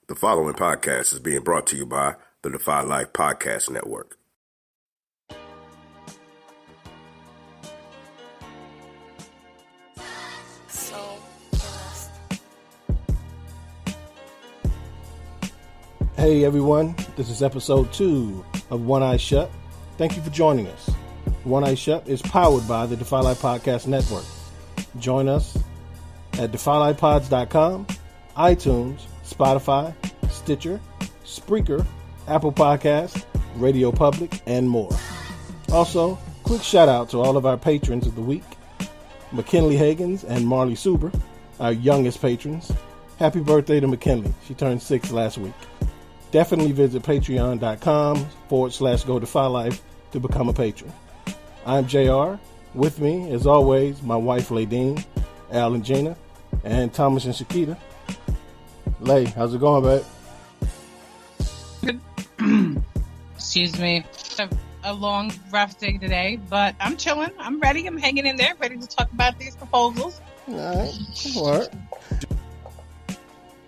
The following podcast is being brought to you by the Defy Life Podcast Network. Hey everyone, this is episode 2 of One Eye Shut. Thank you for joining us. One Eye Shut is powered by the Defy Life Podcast Network. Join us at defylifepods.com, iTunes, Spotify, Stitcher, Spreaker, Apple Podcasts, Radio Public, and more. Also, quick shout out to all of our patrons of the week, McKinley Hagens and Marley Suber, our youngest patrons. Happy birthday to McKinley. She turned 6 last week. Definitely visit patreon.com/GoDefyLife to become a patron. I'm JR. With me, as always, my wife Ladine, Al and Gina, and Thomas and Chiquita. Lay, how's it going, babe? Excuse me. A long, rough day today, but I'm chilling. I'm ready. I'm hanging in there, ready to talk about these proposals. All right. All right.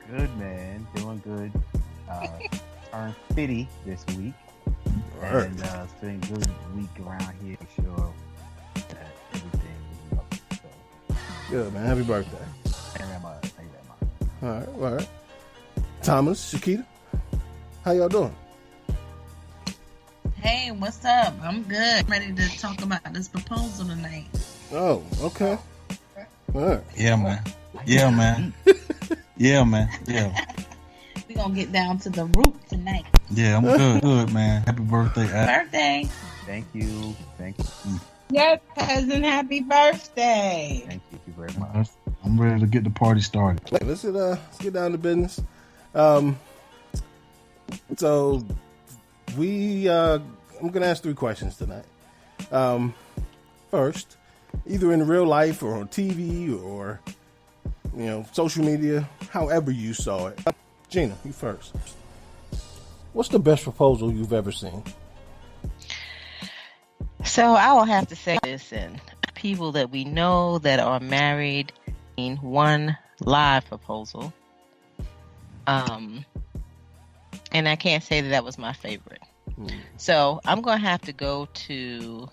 Good, man. Doing good. Turned 50 this week. Right. And it's been a good week around here for sure. That everything is up. So. Good, man. Happy birthday. Thank you very much. All right. All right. Thomas, Chiquita, how y'all doing? Hey, what's up? I'm good. Ready to talk about this proposal tonight. Oh, okay. All right. Yeah, man. Yeah, man. Yeah, man. Yeah. We're going to get down to the root tonight. Yeah, I'm good. Good, man. Happy birthday. Birthday. Thank you. Thank you. Yes, cousin, happy birthday. Thank you very much. I'm ready to get the party started. Let's get down to business. So I'm gonna ask 3 questions tonight. First, either in real life or on TV or social media, however you saw it. Gina, you first. What's the best proposal you've ever seen? So I will have to say this, and people that we know that are married in one live proposal. And I can't say that was my favorite. So I'm going to have to go to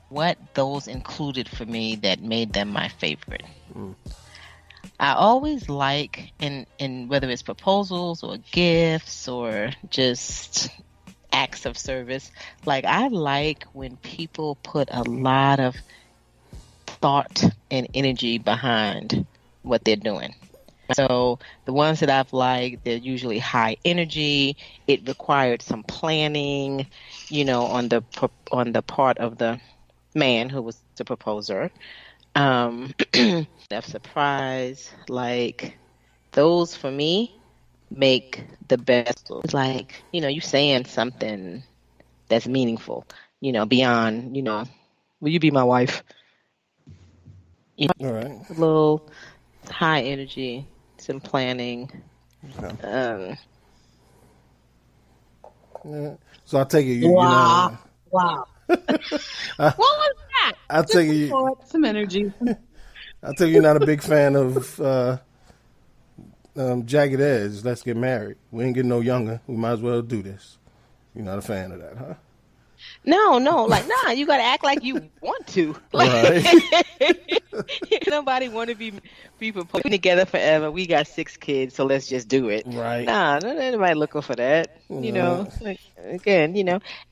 what those included for me that made them my favorite. I always like, in whether it's proposals or gifts or just acts of service, like I like when people put a lot of thought and energy behind what they're doing. So the ones that I've liked, they're usually high energy. It required some planning, on the part of the man who was the proposer. That surprise, like those for me make the best. Like, you saying something that's meaningful, beyond, will you be my wife? All right. A little high energy, some planning. Okay. Yeah. So I take it Wow. What was that? I take it Some energy. I tell you, you're not a big fan of Jagged Edge. Let's get married. We ain't getting no younger. We might as well do this. You're not a fan of that, huh? No, you gotta act like you want to. Right. Nobody want to be putting together forever. We got 6 kids, so let's just do it. Right. Nah, not anybody looking for that. Like, again,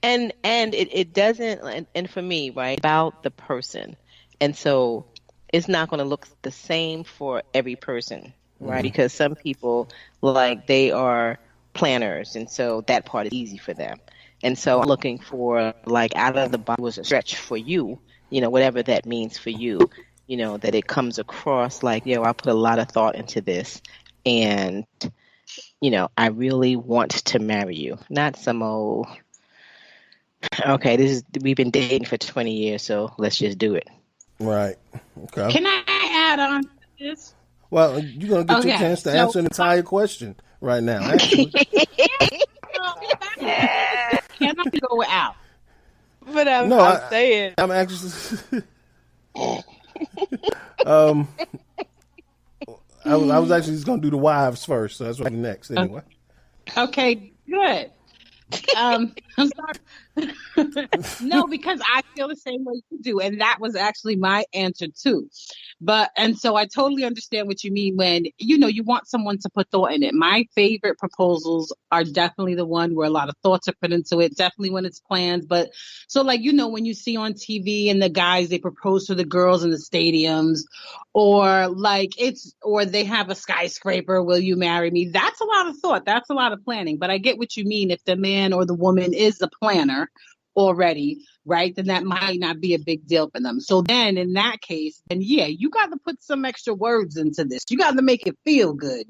and it doesn't. And for me, right, about the person, and so it's not going to look the same for every person, right? Because some people, like, they are planners, and so that part is easy for them. And so I'm looking for, like, out of the box was a stretch for you, whatever that means for you, that it comes across like, I put a lot of thought into this, and, I really want to marry you. Not some old, okay, we've been dating for 20 years, so let's just do it. Right. Okay. Can I add on to this? Well, you're going to get your chance to answer an entire question right now. Actually. Can I go out? But I'm saying. I'm actually... I was actually just gonna do the wives first, so that's what next anyway. Okay, good. I'm sorry. No, because I feel the same way you do, and that was actually my answer too. And so I totally understand what you mean when you want someone to put thought in it. My favorite proposals are definitely the one where a lot of thoughts are put into it. Definitely when it's planned, but so like when you see on TV and the guys they propose to the girls in the stadiums, or or they have a skyscraper. Will you marry me? That's a lot of thought. That's a lot of planning. But I get what you mean. If the man or the woman is a planner already, right, then that might not be a big deal for them. So then in that case, then yeah, you got to put some extra words into this. You got to make it feel good,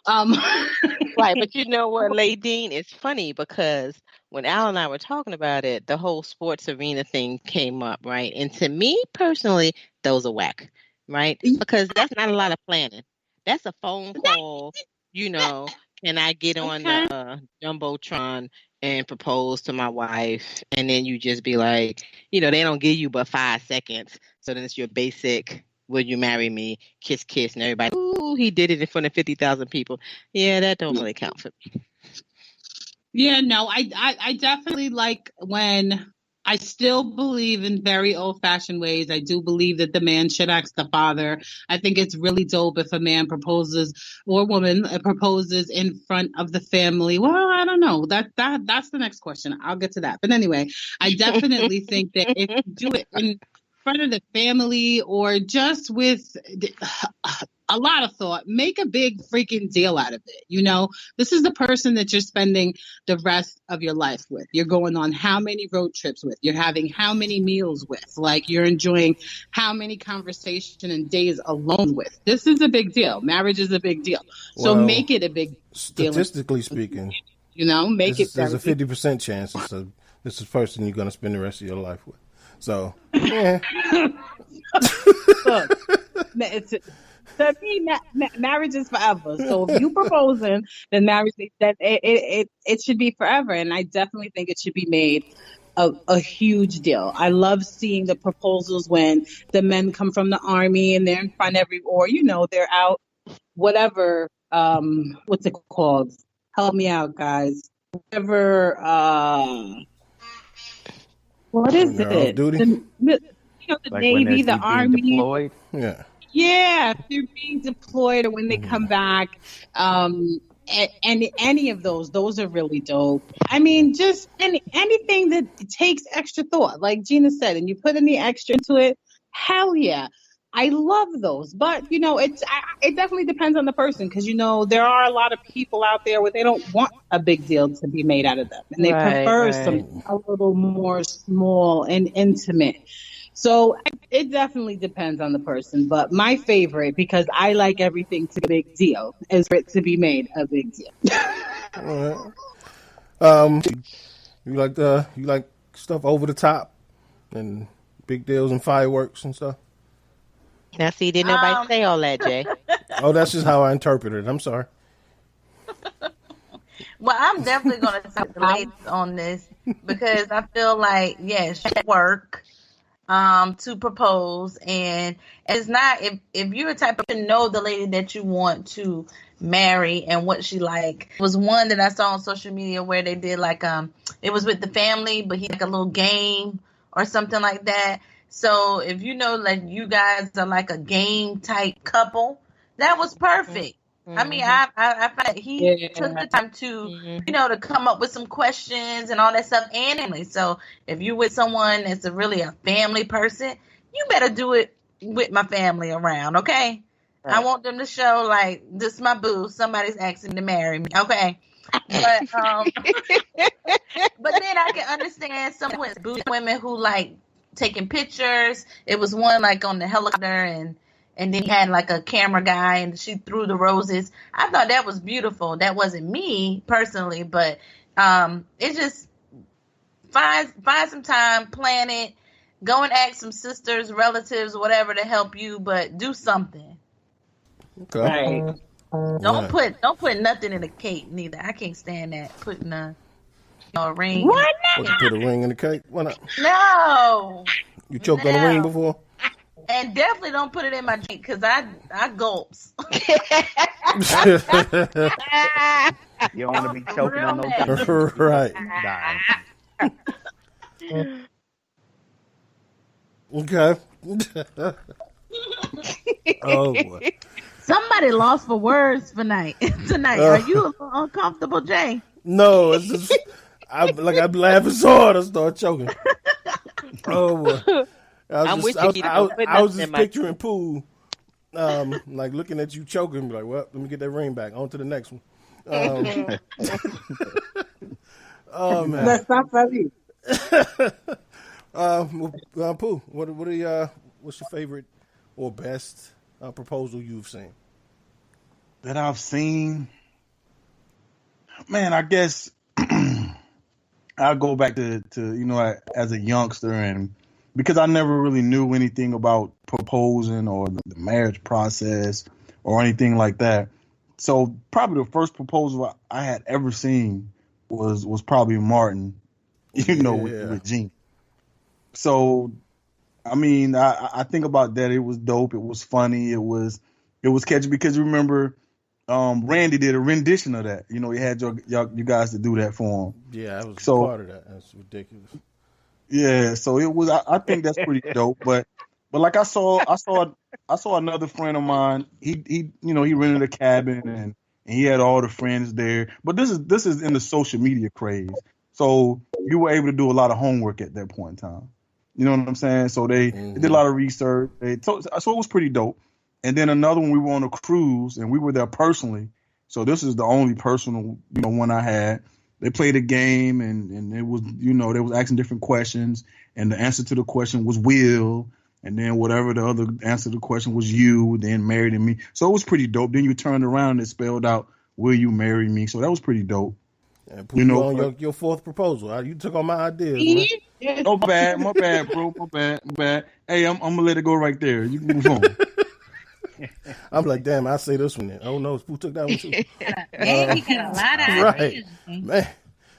Right, but you know what, Ladine, it's funny because when Al and I were talking about it, the whole sports arena thing came up, right? And to me personally, those are whack, right? Because that's not a lot of planning. That's a phone call, can I get on the Jumbotron and propose to my wife? And then you just be like, they don't give you but 5 seconds. So then it's your basic, will you marry me? Kiss, kiss. And everybody, ooh, he did it in front of 50,000 people. Yeah, that don't really count for me. Yeah, no, I definitely like when I still believe in very old-fashioned ways. I do believe that the man should ask the father. I think it's really dope if a man proposes or woman proposes in front of the family. Well, I don't know. That's the next question. I'll get to that. But anyway, I definitely think that if you do it in front of the family or just with a lot of thought, make a big freaking deal out of it. This is the person that you're spending the rest of your life with. You're going on how many road trips with, you're having how many meals with, like you're enjoying how many conversation and days alone with. This is a big deal. Marriage is a big deal. So make it a big deal. Statistically speaking, there's a 50% chance this is the person you're going to spend the rest of your life with. So, yeah. Look, to me, marriage is forever. So if you proposing, then marriage, that it should be forever. And I definitely think it should be made a huge deal. I love seeing the proposals when the men come from the army and they're in front they're out, whatever, what's it called? Help me out, guys. Whatever, what is it? Duty? The Like Navy, the Army. Deployed? Yeah. Yeah, if they're being deployed or when they come back, and any of those are really dope. I mean, just anything that takes extra thought, like Gina said, and you put any extra into it, hell yeah. I love those, but it definitely depends on the person because there are a lot of people out there where they don't want a big deal to be made out of them, and they prefer something a little more small and intimate. So it definitely depends on the person, but my favorite, because I like everything to be a big deal, is for it to be made a big deal. All right. You like stuff over the top and big deals and fireworks and stuff? Now, see, didn't nobody say all that, Jay? Oh, that's just how I interpreted it. I'm sorry. Well, I'm definitely going to take the ladies on this because I feel like, yes, work to propose, and it's not if you're a type of person, know the lady that you want to marry and what she like. It was one that I saw on social media where they did like it was with the family, but he like a little game or something like that. So if like you guys are like a game type couple, that was perfect. Mm-hmm. I mean, I find that he took the time to, to come up with some questions and all that stuff. And so if you're with someone that's really a family person, you better do it with my family around, okay? Right. I want them to show like, this is my boo. Somebody's asking to marry me, okay? But but then I can understand some women who like taking pictures. It was one like on the helicopter and then he had like a camera guy and she threw the roses. I thought that was beautiful. That wasn't me personally, but it just find some time, plan it, go and ask some sisters, relatives, whatever to help you, but do something. Okay. Right. Don't put nothing in a cake neither. I can't stand that. Putting a ring. Why not? What, you put a ring in the cake? Why not? No. You choked on a ring before? And definitely don't put it in my drink because I gulps. You don't want to be choking Real on no mad. drink. Right. Nah. Okay. Oh boy. Somebody lost for words tonight. Are you a little uncomfortable, Jay? No, it's just I'm laughing so hard I start choking. Oh boy. I'm with Chiquita. I was just picturing Pooh, like looking at you choking, like, well, let me get that ring back. On to the next one. Oh man. That's not funny. Pooh, what are what's your favorite or best proposal you've seen? That I've seen, man, I guess I'll go back to as a youngster, and because I never really knew anything about proposing or the marriage process or anything like that. So probably the first proposal I had ever seen was probably Martin, with Gina. So, I mean, I think about that. It was dope. It was funny. It was catchy because you remember Randy did a rendition of that. He had you guys to do that for him. Yeah, I was part of that. That's ridiculous. Yeah, so it was. I think that's pretty dope. But like I saw another friend of mine. He rented a cabin and he had all the friends there. But this is in the social media craze. So you were able to do a lot of homework at that point in time. You know what I'm saying? So they did a lot of research. So it was pretty dope. And then another one, we were on a cruise and we were there personally. So this is the only personal one I had. They played a game and it was, they was asking different questions and the answer to the question was will. And then whatever the other answer to the question was you, then married me. So it was pretty dope. Then you turned around and it spelled out, will you marry me? So that was pretty dope. And put on your fourth proposal. You took on my ideas. My bad, bro. My bad. Hey, I'm going to let it go right there. You can move on. I'm like, damn, I say this one then. Oh no, who took that one too? Yeah, he got a lot of ideas. Right, man.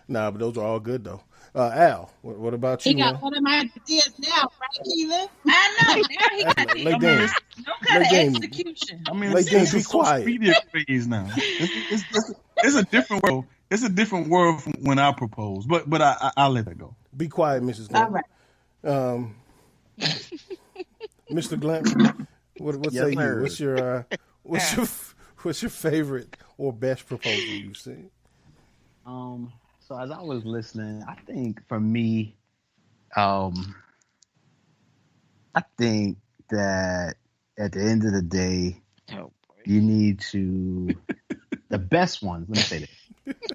Nah, but those are all good though. Al, what about you? He got one of my ideas now, right, Keelan? I know. Now he got Ladine, no kind of execution. I mean, Ladine, be it's quiet. Media craze now. It's a different world. It's a different world from when I propose. But I'll let that go. Be quiet, Mrs. Glenn. All right. Mr. Glenn, what say you? What's your favorite or best proposal you've seen? So as I was listening, I think for me, I think that at the end of the day, you need to the best ones. Let me say this.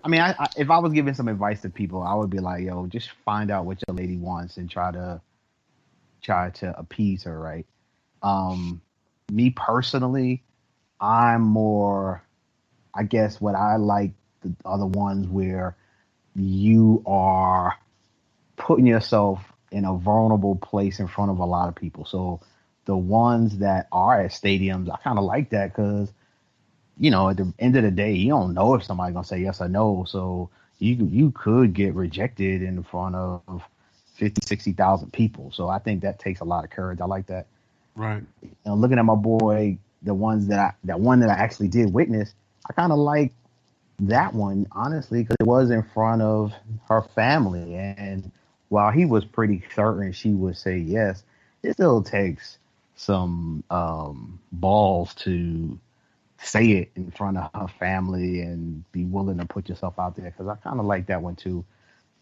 I mean, if I was giving some advice to people, I would be like, yo, just find out what your lady wants and try to appease her, right? Me personally, I'm more, I guess what I like are the ones where you are putting yourself in a vulnerable place in front of a lot of people. So the ones that are at stadiums, I kind of like that because, at the end of the day, you don't know if somebody's going to say yes or no. So you could get rejected in front of 50, 60,000 people. So I think that takes a lot of courage. I like that. Right. Looking at my boy, that one that I actually did witness, I kind of like that one, honestly, because it was in front of her family. And while he was pretty certain she would say yes, it still takes some balls to say it in front of her family and be willing to put yourself out there, because I kind of like that one too.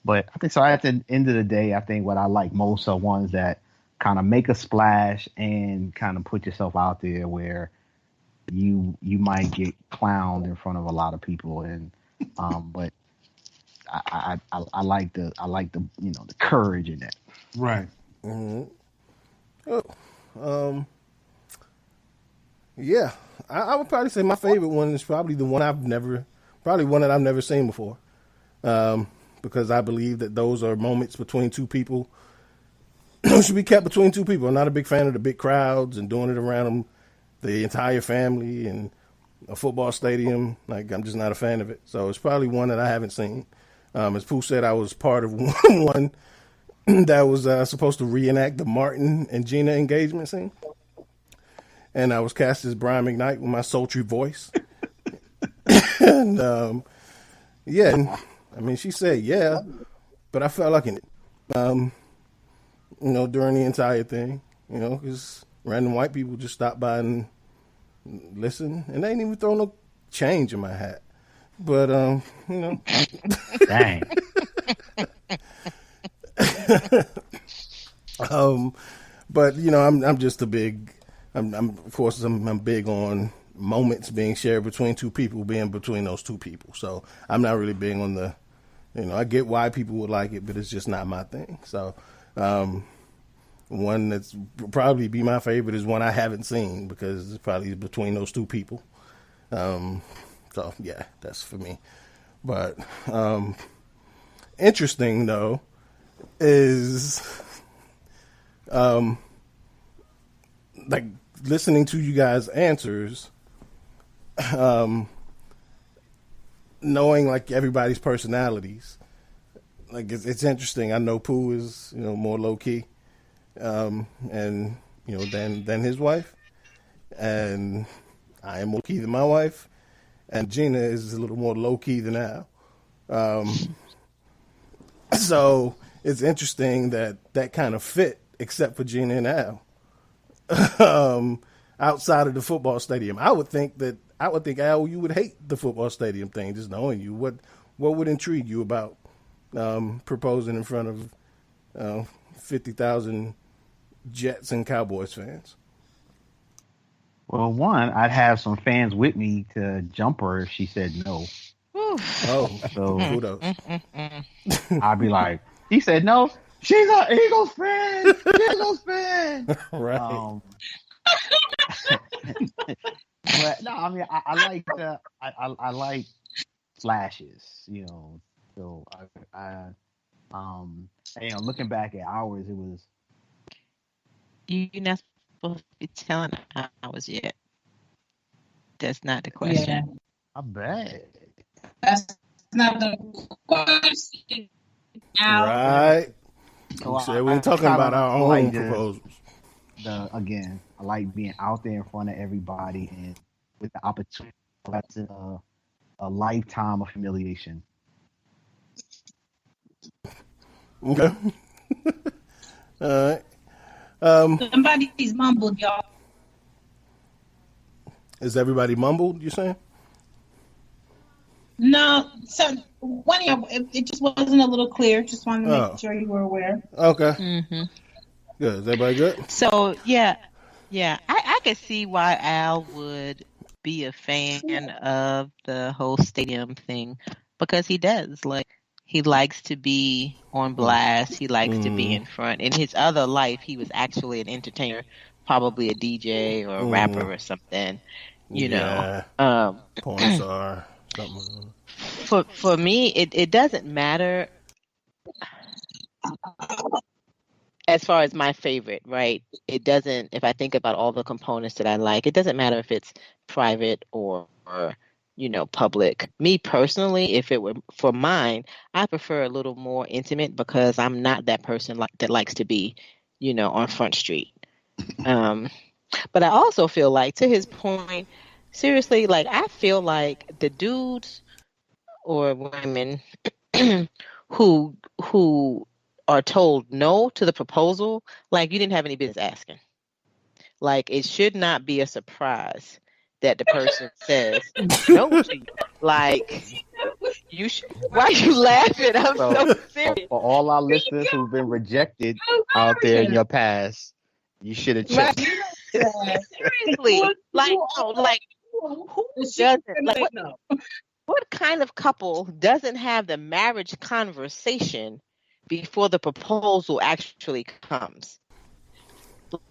But I think so at the end of the day, I think what I like most are ones that kind of make a splash and kind of put yourself out there where you might get clowned in front of a lot of people. And but I like the the courage in that. Right. Mm-hmm. Yeah, I would probably say my favorite one is probably the one that I've never seen before, because I believe that those are moments between two people. Should be kept between two people. I'm not a big fan of the big crowds and doing it around the entire family and a football stadium. Like, I'm just not a fan of it. So it's probably one that I haven't seen. As Pooh said, I was part of one that was supposed to reenact the Martin and Gina engagement scene. and I was cast as Brian McKnight with my sultry voice. And yeah, I mean, she said yeah, but I felt like during the entire thing, because random white people just stop by and listen, and they ain't even throw no change in my hat. But Dang. But I'm just a big. I'm big on moments being shared between two people, being between those two people. So I'm not really big on the. I get why people would like it, but it's just not my thing. So one that's probably be my favorite is one I haven't seen because it's probably between those two people. So yeah, that's for me. But interesting though is like listening to you guys' answers, knowing like everybody's personalities. Like it's interesting. I know Pooh is more low key, and than his wife, and I am more key than my wife, and Gina is a little more low key than Al. So it's interesting that kind of fit, except for Gina and Al. Outside of the football stadium, I would think Al, you would hate the football stadium thing. Just knowing you, what would intrigue you about proposing in front of 50,000 Jets and Cowboys fans? Well, one, I'd have some fans with me to jump her if she said no. Oh, so who knows? I'd be like, he said no. She's an Eagles fan. Eagles fan. Right. But no, I mean, I like flashes, So looking back at ours, it was. You're not supposed to be telling ours yet. That's not the question. Yeah. I bet. That's not the question. Right. So we ain't talking about our own proposals. Again, I like being out there in front of everybody and with the opportunity to a lifetime of humiliation. Okay. All right. Somebody's mumbled, y'all. Is everybody mumbled, you saying? No, so one of y'all, it just wasn't a little clear. Just wanted to make sure you were aware. Okay. Mm-hmm. Good. Is everybody good? So yeah, I could see why Al would be a fan of the whole stadium thing because he does. Like he likes to be on blast. He likes to be in front. In his other life, he was actually an entertainer, probably a DJ or a rapper or something. Porn star. Something. For me, it doesn't matter as far as my favorite, right? It doesn't. If I think about all the components that I like, it doesn't matter if it's private or public. Me personally, if it were for mine, I prefer a little more intimate because I'm not that person that likes to be, on Front Street. But I also feel like, to his point, seriously, like I feel like the dudes or women who are told no to the proposal, like you didn't have any business asking. Like it should not be a surprise that the person says no to you. Like you should. Why are you laughing? I'm so serious. For all our listeners who've been rejected out there in your past, you should have checked. Seriously, who doesn't? Like, what kind of couple doesn't have the marriage conversation before the proposal actually comes?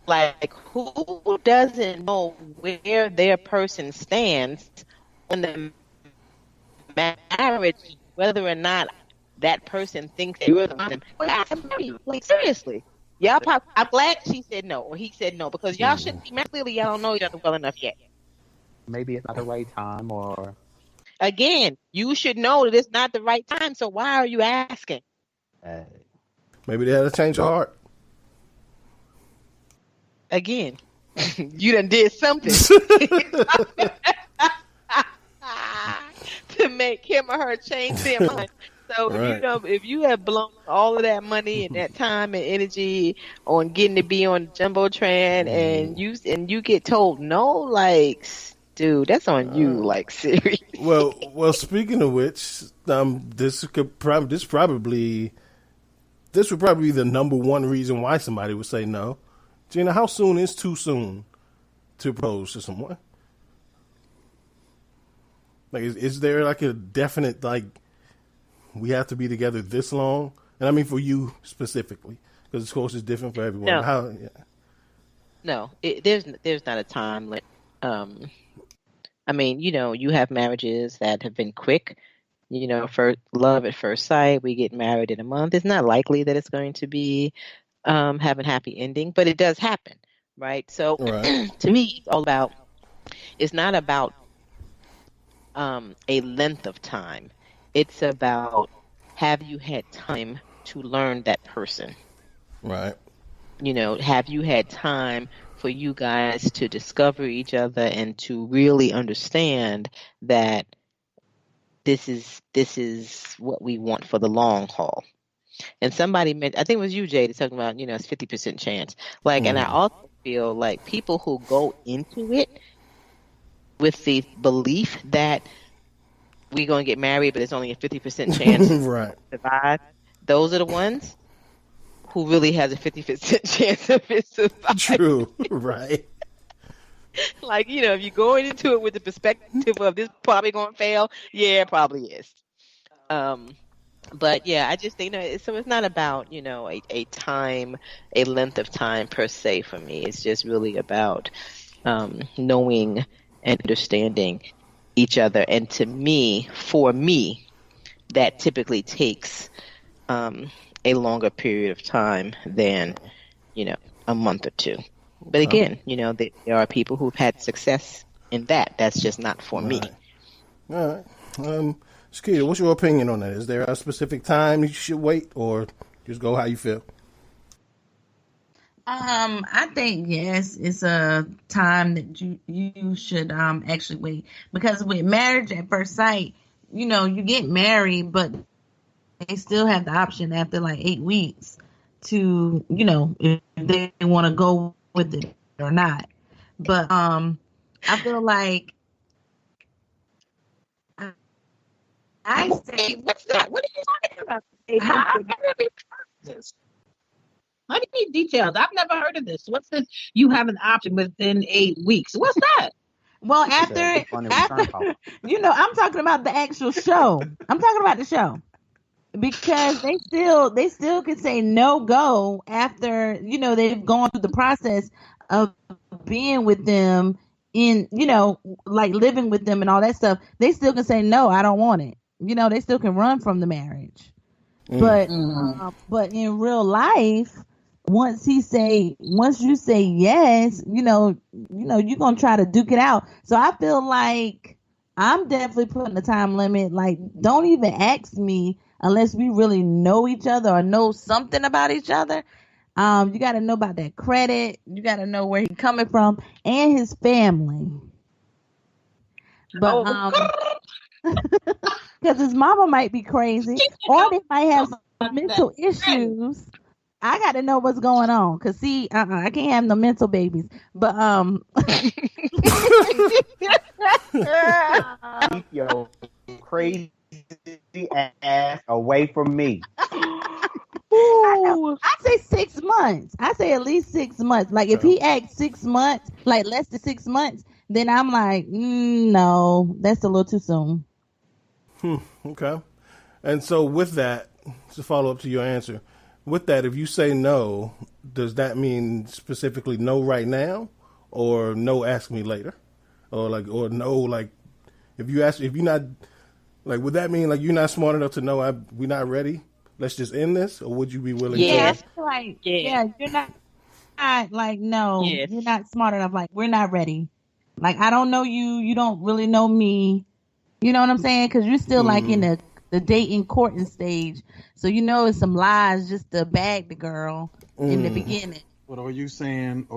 Like, who doesn't know where their person stands on the marriage, whether or not that person thinks that you're the one? Like, seriously. Y'all I'm glad she said no or he said no because y'all shouldn't be married. Clearly, y'all don't know each other well enough yet. Maybe it's not the right time, or again, you should know that it's not the right time. So why are you asking? Maybe they had a change of heart. Again, you done did something to make him or her change their mind. So if you have blown all of that money and that time and energy on getting to be on Jumbotron and you get told no, like, dude, that's on you, like, seriously. Well, speaking of which, this would probably be the number one reason why somebody would say no. Gina, how soon is too soon to propose to someone? Like, is there like a definite, like, we have to be together this long? And I mean for you specifically, because of course it's different for everyone. No, no, there's not a time limit. I mean, you have marriages that have been quick. For love at first sight, we get married in a month. It's not likely that it's going to be have a happy ending, but it does happen, right? So to me, it's not about a length of time. It's about, have you had time to learn that person? Right. Have you had time for you guys to discover each other and to really understand that this is what we want for the long haul? And somebody mentioned, I think it was you, Jay, talking about, it's 50% chance. Like, and I also feel like people who go into it with the belief that we're going to get married, but it's only a 50% chance to survive, those are the ones who really has a 50% chance of it surviving. True, right. Like, if you're going into it with the perspective of this probably going to fail, yeah, it probably is. But yeah, I just think, so it's not about, a time, a length of time per se for me. It's just really about knowing and understanding each other. And for me, that typically takes a longer period of time than, a month or two. But again, there are people who've had success in that. That's just not for me. All right. Chiquita, what's your opinion on that? Is there a specific time you should wait, or just go how you feel? I think yes, it's a time that you should actually wait, because with marriage at first sight, you get married, but they still have the option after like 8 weeks to, if they want to go with it or not. But I feel like I say, what's that? What are you talking about? I need details. I've never heard of this. What's this? You have an option within 8 weeks. What's that? Well, after I'm talking about the actual show. I'm talking about the show, because they still can say no go after they've gone through the process of being with them in like living with them and all that stuff. They still can say no, I don't want it. They still can run from the marriage. But in real life, once you say yes, you're gonna try to duke it out. So I feel like I'm definitely putting a time limit. Like, don't even ask me unless we really know each other or know something about each other. You got to know about that credit. You got to know where he's coming from and his family. But because his mama might be crazy, or they might have some mental issues. I got to know what's going on, because see, I can't have no mental babies. But keep your crazy ass away from me. I say 6 months. I say at least 6 months. Like, if he acts 6 months, like less than 6 months, then I'm like, no, that's a little too soon. Okay. And so with that, to follow up to your answer, with that, if you say no, does that mean specifically no right now, or no, ask me later, or no, like if you're not, like, would that mean like you're not smart enough to know we're not ready? Let's just end this, or would you be willing to? Yeah, you're not like, no, you're not smart enough. Like, we're not ready. Like, I don't know you. You don't really know me. You know what I'm saying? Because you're still like in the dating, courting stage. So it's some lies just to bag the girl in the beginning. But are you saying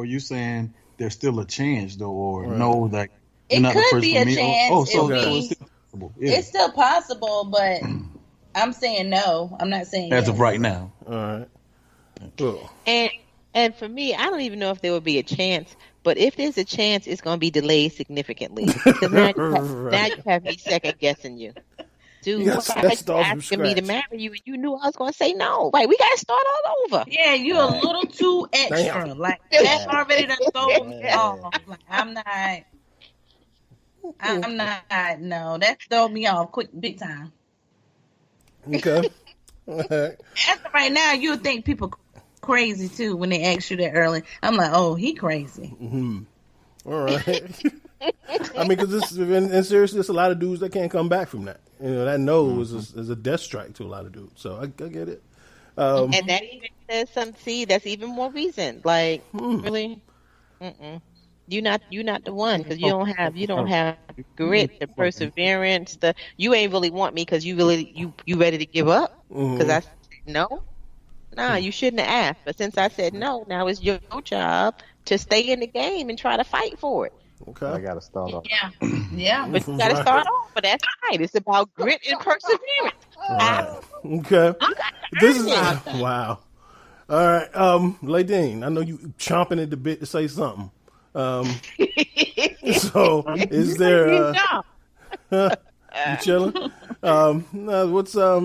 there's still a chance though, or Right. no, that you're It not the could person be for a me. chance. So Okay. it's still possible. Yeah. It's still possible, but I'm saying no. I'm not saying As yes. of right now. All right. Cool. And for me, I don't even know if there would be a chance. But if there's a chance, it's going to be delayed significantly. Because now you have me second guessing you. Dude, You gotta why start you from asking me to scratch. marry you and you knew I was going to say no? Like, we got to start all over. Yeah, you're a little too extra. Damn. Like that already done throw me off. Like I'm not. No, that throw me off quick, big time. Okay. All right. As of right now, you would think people crazy too when they ask you that early. I'm like, oh, he crazy. Mm-hmm. All right. I mean, because this, and seriously, there's a lot of dudes that can't come back from that. You know, that no is a death strike to a lot of dudes. So I get it. And that even says some. See, that's even more reason. Like, really, you're not the one because you don't have grit, the perseverance. You ain't really want me because you ready to give up because I said no. Nah, you shouldn't have asked. But since I said no, now it's your job to stay in the game and try to fight for it. Okay. I gotta start off. Yeah. But you got to start off. But that's right. It's about grit and perseverance. Right. Okay. This is wow. All right, Ladine, I know you chomping at the bit to say something. So is there? You chilling? What's I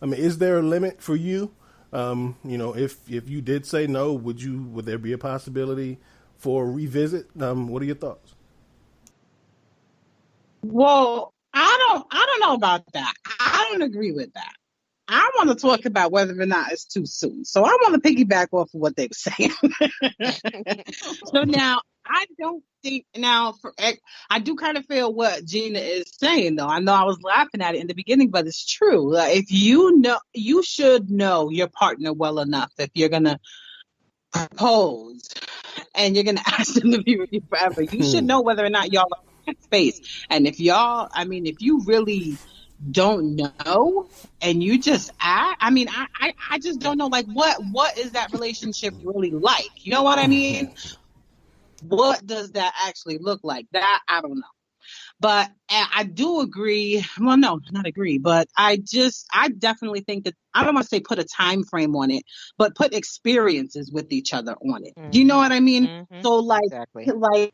mean, is there a limit for you? You know, if you did say no, would there be a possibility for a revisit? What are your thoughts? Well, I don't know about that. I don't agree with that. I want to talk about whether or not it's too soon. So I want to piggyback off of what they were saying. So now I don't think I do kind of feel what Gina is saying though. I know I was laughing at it in the beginning, but it's true. If you should know your partner well enough if you're gonna propose and you're gonna ask them to be with you forever. You should know whether or not y'all are in space. And if you really don't know and you just act, I mean, I just don't know, like, what is that relationship really like? You know what I mean? What does that actually look like? That I don't know. But I do agree. Well, no, not agree, but I definitely think that I don't want to say put a time frame on it, but put experiences with each other on it. Do you know what I mean? So like, Exactly. like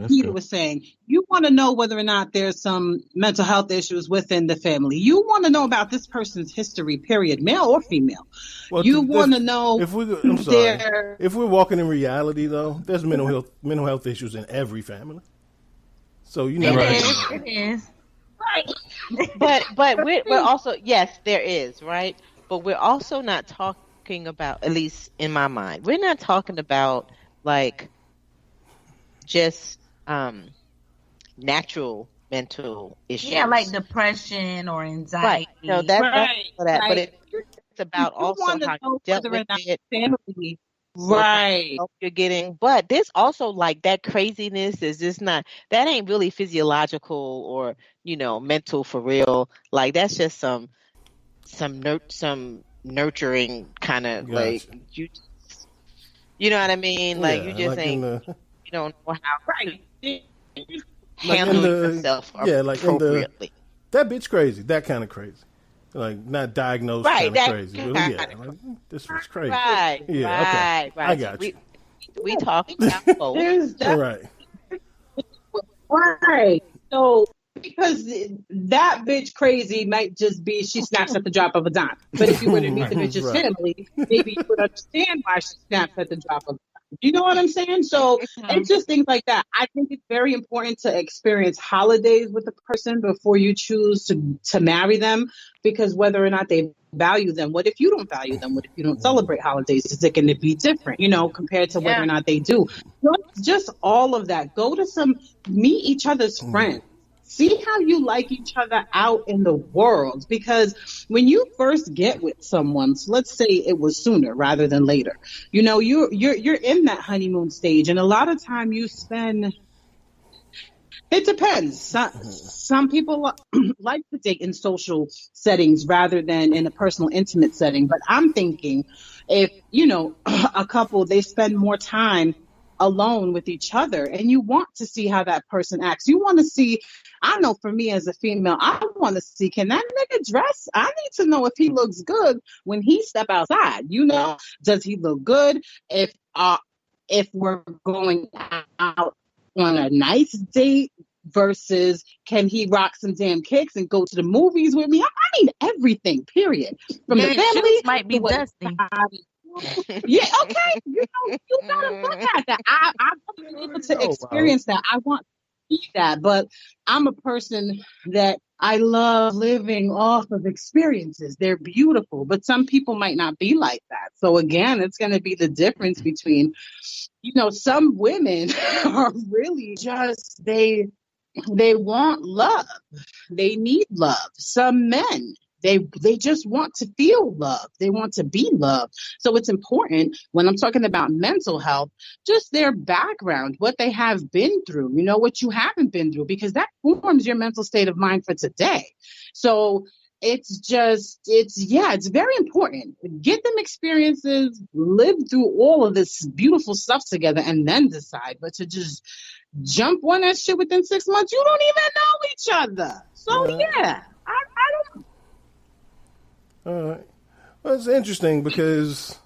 Peter was saying, you want to know whether or not there's some mental health issues within the family. You want to know about this person's history, period, male or female. Well, you want to know if we're walking in reality, though, there's mental health issues in every family. So you never. It is. Right. But we're also, yes, there is, right? But we're also not talking about, at least in my mind, we're not talking about like just natural mental issues. Yeah, like depression or anxiety. Right. No, that's Right. for that. Right. But it's about You also want to how know you dealt whether or with not it. family. What Right. help you're getting, but there's also like that craziness is just not, that ain't really physiological or mental for real. Like that's just some nurturing kind of like you know what I mean? Like you just like ain't you don't know how to Like handle yourself appropriately. That bitch crazy. That kind of crazy. Like not diagnosed kind of crazy. But like, this was crazy. Right. Yeah. Right. Okay. I got you. We talking about both. Right. Right. So because that bitch crazy might just be she snaps at the drop of a dime. But if you were to meet the bitch's family, maybe you would understand why she snaps at the drop of a dime. You know what I'm saying? So it's just things like that. I think it's very important to experience holidays with the person before you choose to marry them, because whether or not they value them, what if you don't value them? What if you don't celebrate holidays? Is it going to be different, compared to whether or not they do? Just all of that. Meet each other's friends. See how you like each other out in the world, because when you first get with someone, so let's say it was sooner rather than later, you're in that honeymoon stage, and a lot of time you spend. It depends. Some people like to date in social settings rather than in a personal, intimate setting. But I'm thinking if, a couple, they spend more time alone with each other, and you want to see how that person acts. You want to see, I know for me as a female, I want to see, can that nigga dress? I need to know if he looks good when he step outside. Does he look good? If we're going out on a nice date, versus can he rock some damn kicks and go to the movies with me? I mean everything, period. From the family might be dusty. Yeah, okay. You gotta look at that. I've been able to experience that. I want to see that, but I'm a person that I love living off of experiences. They're beautiful, but some people might not be like that. So again, it's going to be the difference between, some women are really just, they want love. They need love. Some men, they just want to feel love. They want to be loved. So it's important when I'm talking about mental health, just their background, what they have been through, what you haven't been through, because that forms your mental state of mind for today. So it's very important. Get them experiences, live through all of this beautiful stuff together, and then decide. But to just jump on that shit within 6 months, you don't even know each other. So I don't. All right. Well, it's interesting because,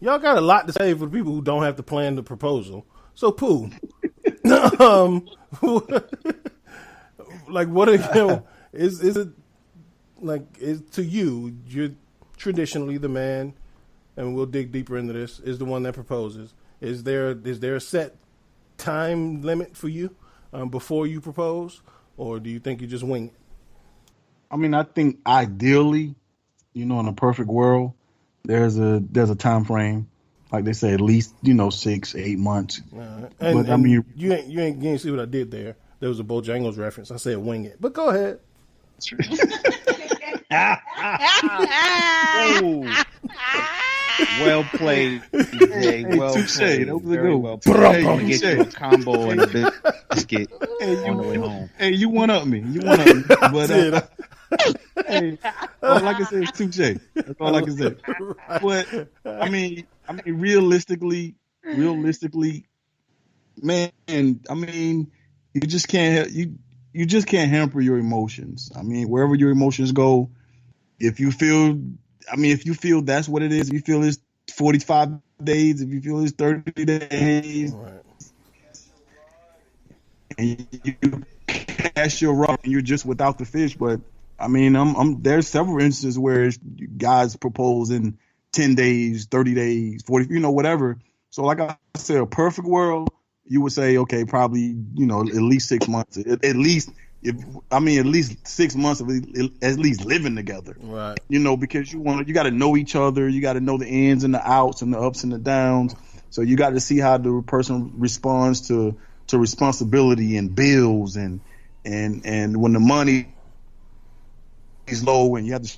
y'all got a lot to say for the people who don't have to plan the proposal. So, Pooh, what is it, is to you, you're traditionally the man, and we'll dig deeper into this, is the one that proposes. Is there a set time limit for you before you propose, or do you think you just wing it? I mean, I think ideally, in a perfect world, there's a time frame, like they say, at least 6-8 months. And I mean, you ain't see what I did there. There was a Bojangles reference. I said wing it, but go ahead. Well played, DJ. Well played. That was very well played. Hey, get you a combo and a biscuit on the way home. Hey, you one up me. But hey, all I can say is touche. That's all I can say. But I mean, realistically, man. I mean, you just can't hamper your emotions. I mean, wherever your emotions go, if you feel that's what it is, if you feel it's 45 days, if you feel it's 30 days, right, and you cast your rod and you're just without the fish. But I mean, there's several instances where guys propose in 10 days, 30 days, 40, whatever. So like I said, a perfect world, you would say, okay, probably, at least 6 months, at least 6 months of at least living together, right? Because you got to know each other, you got to know the ins and the outs and the ups and the downs. So you got to see how the person responds to responsibility and bills and when the money is low and you have to,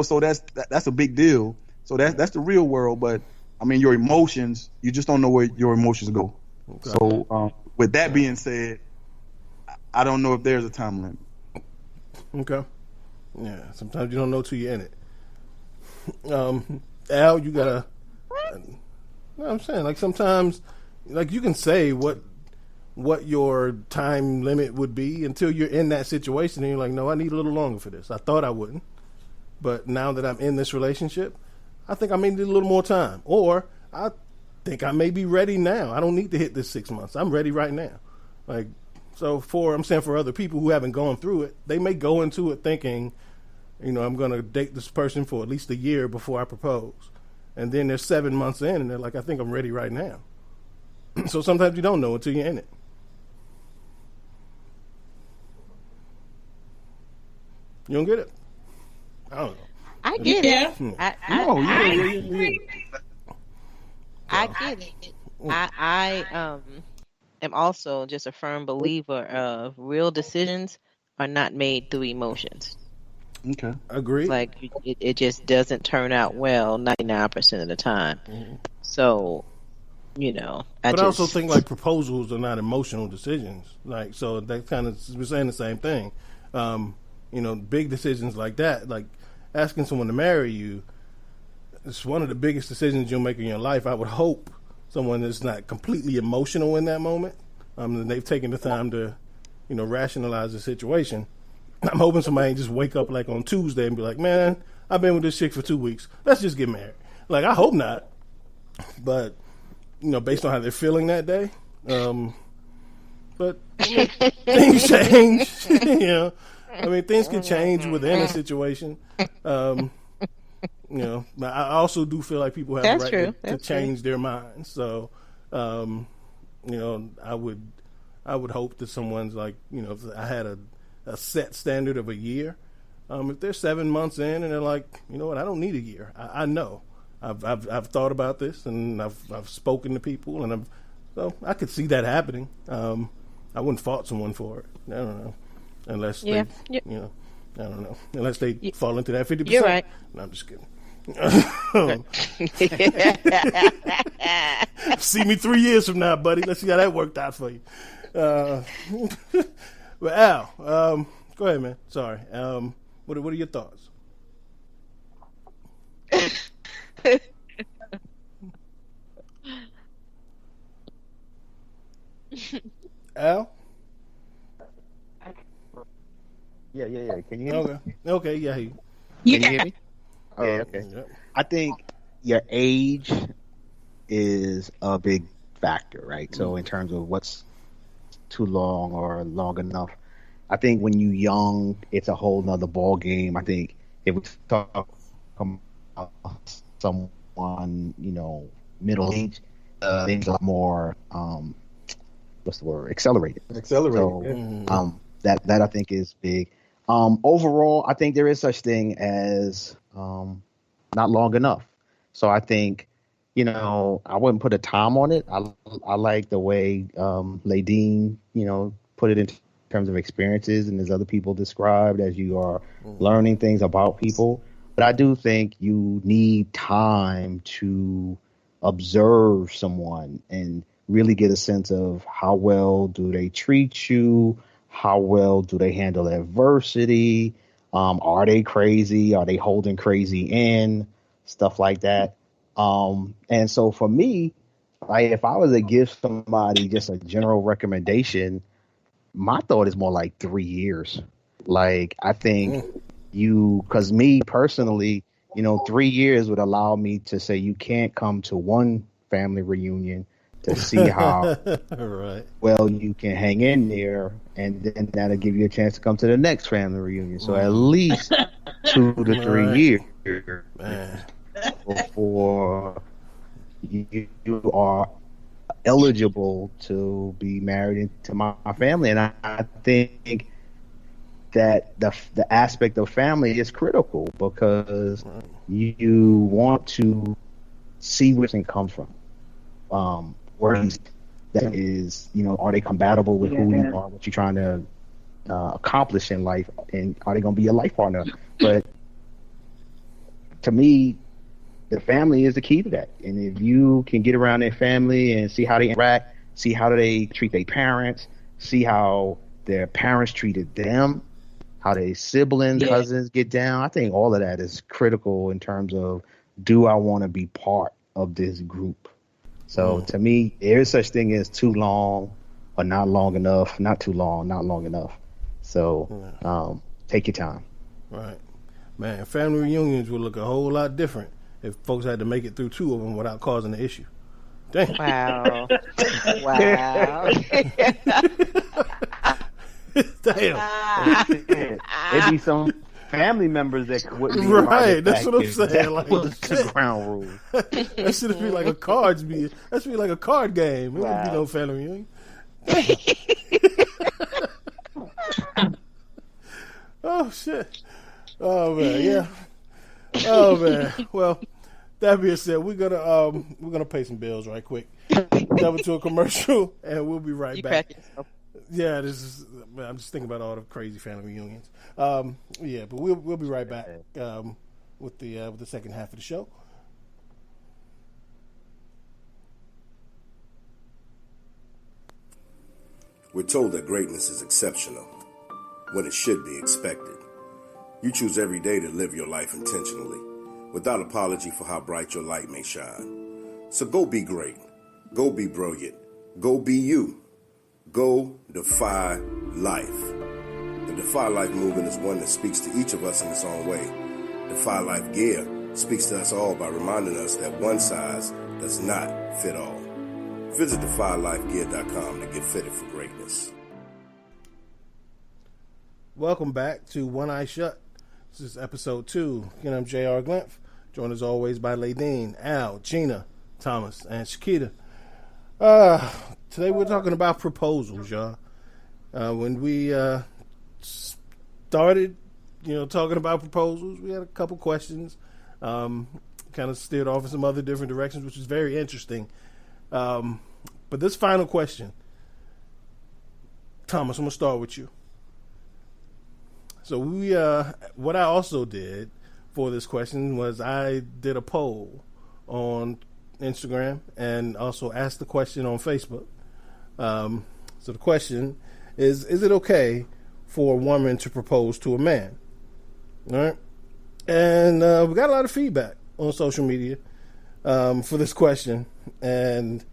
so that's a big deal. So that's the real world. But I mean, your emotions, you just don't know where your emotions go. Okay. So with that being said, I don't know if there's a time limit. Okay. Yeah, sometimes you don't know till you're in it. Al, you gotta. No, I'm saying, sometimes, you can say what your time limit would be until you're in that situation, and you're like, no, I need a little longer for this. I thought I wouldn't, but now that I'm in this relationship, I think I may need a little more time, or I think I may be ready now. I don't need to hit this 6 months. I'm ready right now. So I'm saying for other people who haven't gone through it, they may go into it thinking, I'm going to date this person for at least a year before I propose. And then they're 7 months in and they're like, I think I'm ready right now. So sometimes you don't know until you're in it. You don't get it? I don't know. I get it. I get it. I am also just a firm believer of real decisions are not made through emotions. Okay, agree. It just doesn't turn out well 99% of the time. Mm-hmm. So, I also think proposals are not emotional decisions. So that kind of, we're saying the same thing. Big decisions like that, like asking someone to marry you, it's one of the biggest decisions you'll make in your life. I would hope someone that's not completely emotional in that moment. And they've taken the time to, rationalize the situation. I'm hoping somebody ain't just wake up like on Tuesday and be like, man, I've been with this chick for 2 weeks. Let's just get married. Like, I hope not. But, based on how they're feeling that day. But things change. Things can change within a situation. I also do feel like people have the right to change their minds. So, I would hope that someone's like, if I had a set standard of a year, if they're 7 months in and they're like, you know what, I don't need a year. I know. I've thought about this and I've spoken to people and so I could see that happening. I wouldn't fault someone for it. I don't know, unless they, I don't know, unless they fall into that 50%. You're right. No, I'm just kidding. See me 3 years from now, buddy. Let's see how that worked out for you. But Al, go ahead, man. Sorry. What are your thoughts? Al? Yeah. Can you hear me? Okay, yeah. Can you hear me? Oh, okay. Yep. I think your age is a big factor, right? So in terms of what's too long or long enough, I think when you're young, it's a whole nother ball game. I think if we talk about someone, middle age, things are more, what's the word? Accelerated. So, that I think is big. Overall, I think there is such thing as not long enough. So I think, I wouldn't put a time on it. I like the way Ladine, put it in terms of experiences and as other people described as you are learning things about people. But I do think you need time to observe someone and really get a sense of how well do they treat you, how well do they handle adversity, are they crazy, are they holding crazy in, stuff like that. And so for me, like if I was to give somebody just a general recommendation, my thought is more like 3 years. Like I think because me personally, 3 years would allow me to say you can't come to one family reunion to see how well you can hang in there, and then that'll give you a chance to come to the next family reunion. So at least 2 to 3 years before you are eligible to be married into my family. And I think that the aspect of family is critical because you want to see where it comes from. Where that is, are they compatible with who you are, what you're trying to accomplish in life, and are they going to be your life partner? But to me, the family is the key to that. And if you can get around their family and see how they interact, see how they treat their parents, see how their parents treated them, how their siblings, cousins get down, I think all of that is critical in terms of, do I want to be part of this group? So to me, there is such thing as too long or not long enough, not too long, not long enough. So take your time. Right. Man, family reunions would look a whole lot different if folks had to make it through 2 of them without causing an issue. Damn. Wow. Wow. Damn. It'd be some family members that wouldn't be right. That's what I'm saying. That like was the ground rule. That should be like a cards be. That should be like a card game. It wouldn't be no family reunion. Oh shit. Oh man, yeah. Oh man. Well, that being said, we're gonna pay some bills right quick. Double to a commercial, and we'll be right back. Yeah, this is. Man, I'm just thinking about all the crazy family reunions. Yeah, but we'll be right back with the second half of the show. We're told that greatness is exceptional when it should be expected. You choose every day to live your life intentionally, without apology for how bright your light may shine. So go be great. Go be brilliant. Go be you. Go defy life. The Defy Life movement is one that speaks to each of us in its own way. Defy Life Gear speaks to us all by reminding us that one size does not fit all. Visit defylifegear.com to get fitted for greatness. Welcome back to One Eye Shut. This is episode 2. Again, I'm J.R. Glimpf, joined as always by Ladine, Al, Gina, Thomas, and Chiquita. Today we're talking about proposals, y'all. When we started, talking about proposals, we had a couple questions. Kind of steered off in some other different directions, which is very interesting. But this final question, Thomas, I'm going to start with you. So what I also did for this question was I did a poll on Instagram and also asked the question on Facebook. So the question is it okay for a woman to propose to a man? All right. And we got a lot of feedback on social media for this question. And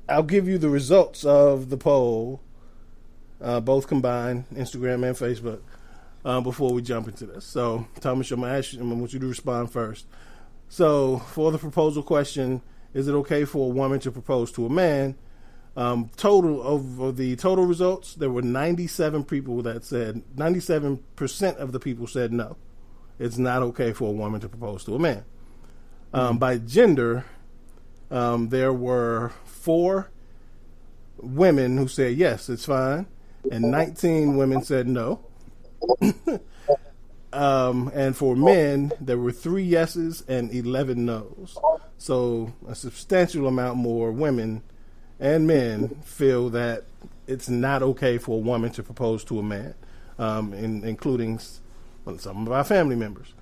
I'll give you the results of the poll, both combined, Instagram and Facebook, before we jump into this. So, Thomas, I want you to respond first. So, for the proposal question, is it okay for a woman to propose to a man? Total of the total results, there were 97 people that said, 97% of the people said no. It's not okay for a woman to propose to a man. By gender, there were 4 women who said yes, it's fine, and 19 women said no. And for men, there were 3 yeses and 11 no's. So a substantial amount more women and men feel that it's not okay for a woman to propose to a man, including some of our family members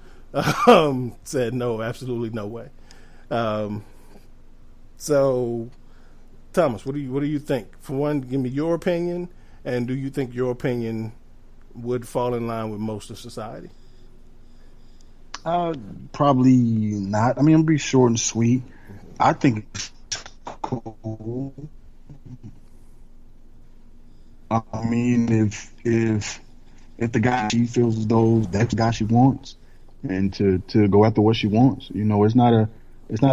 said no, absolutely no way. So, Thomas, what do you think? For one, give me your opinion, and do you think your opinion would fall in line with most of society? Probably not. I mean, I'm gonna be short and sweet. I think it's cool. I mean, if the guy, she feels as though that's the guy she wants, and to go after what she wants, it's not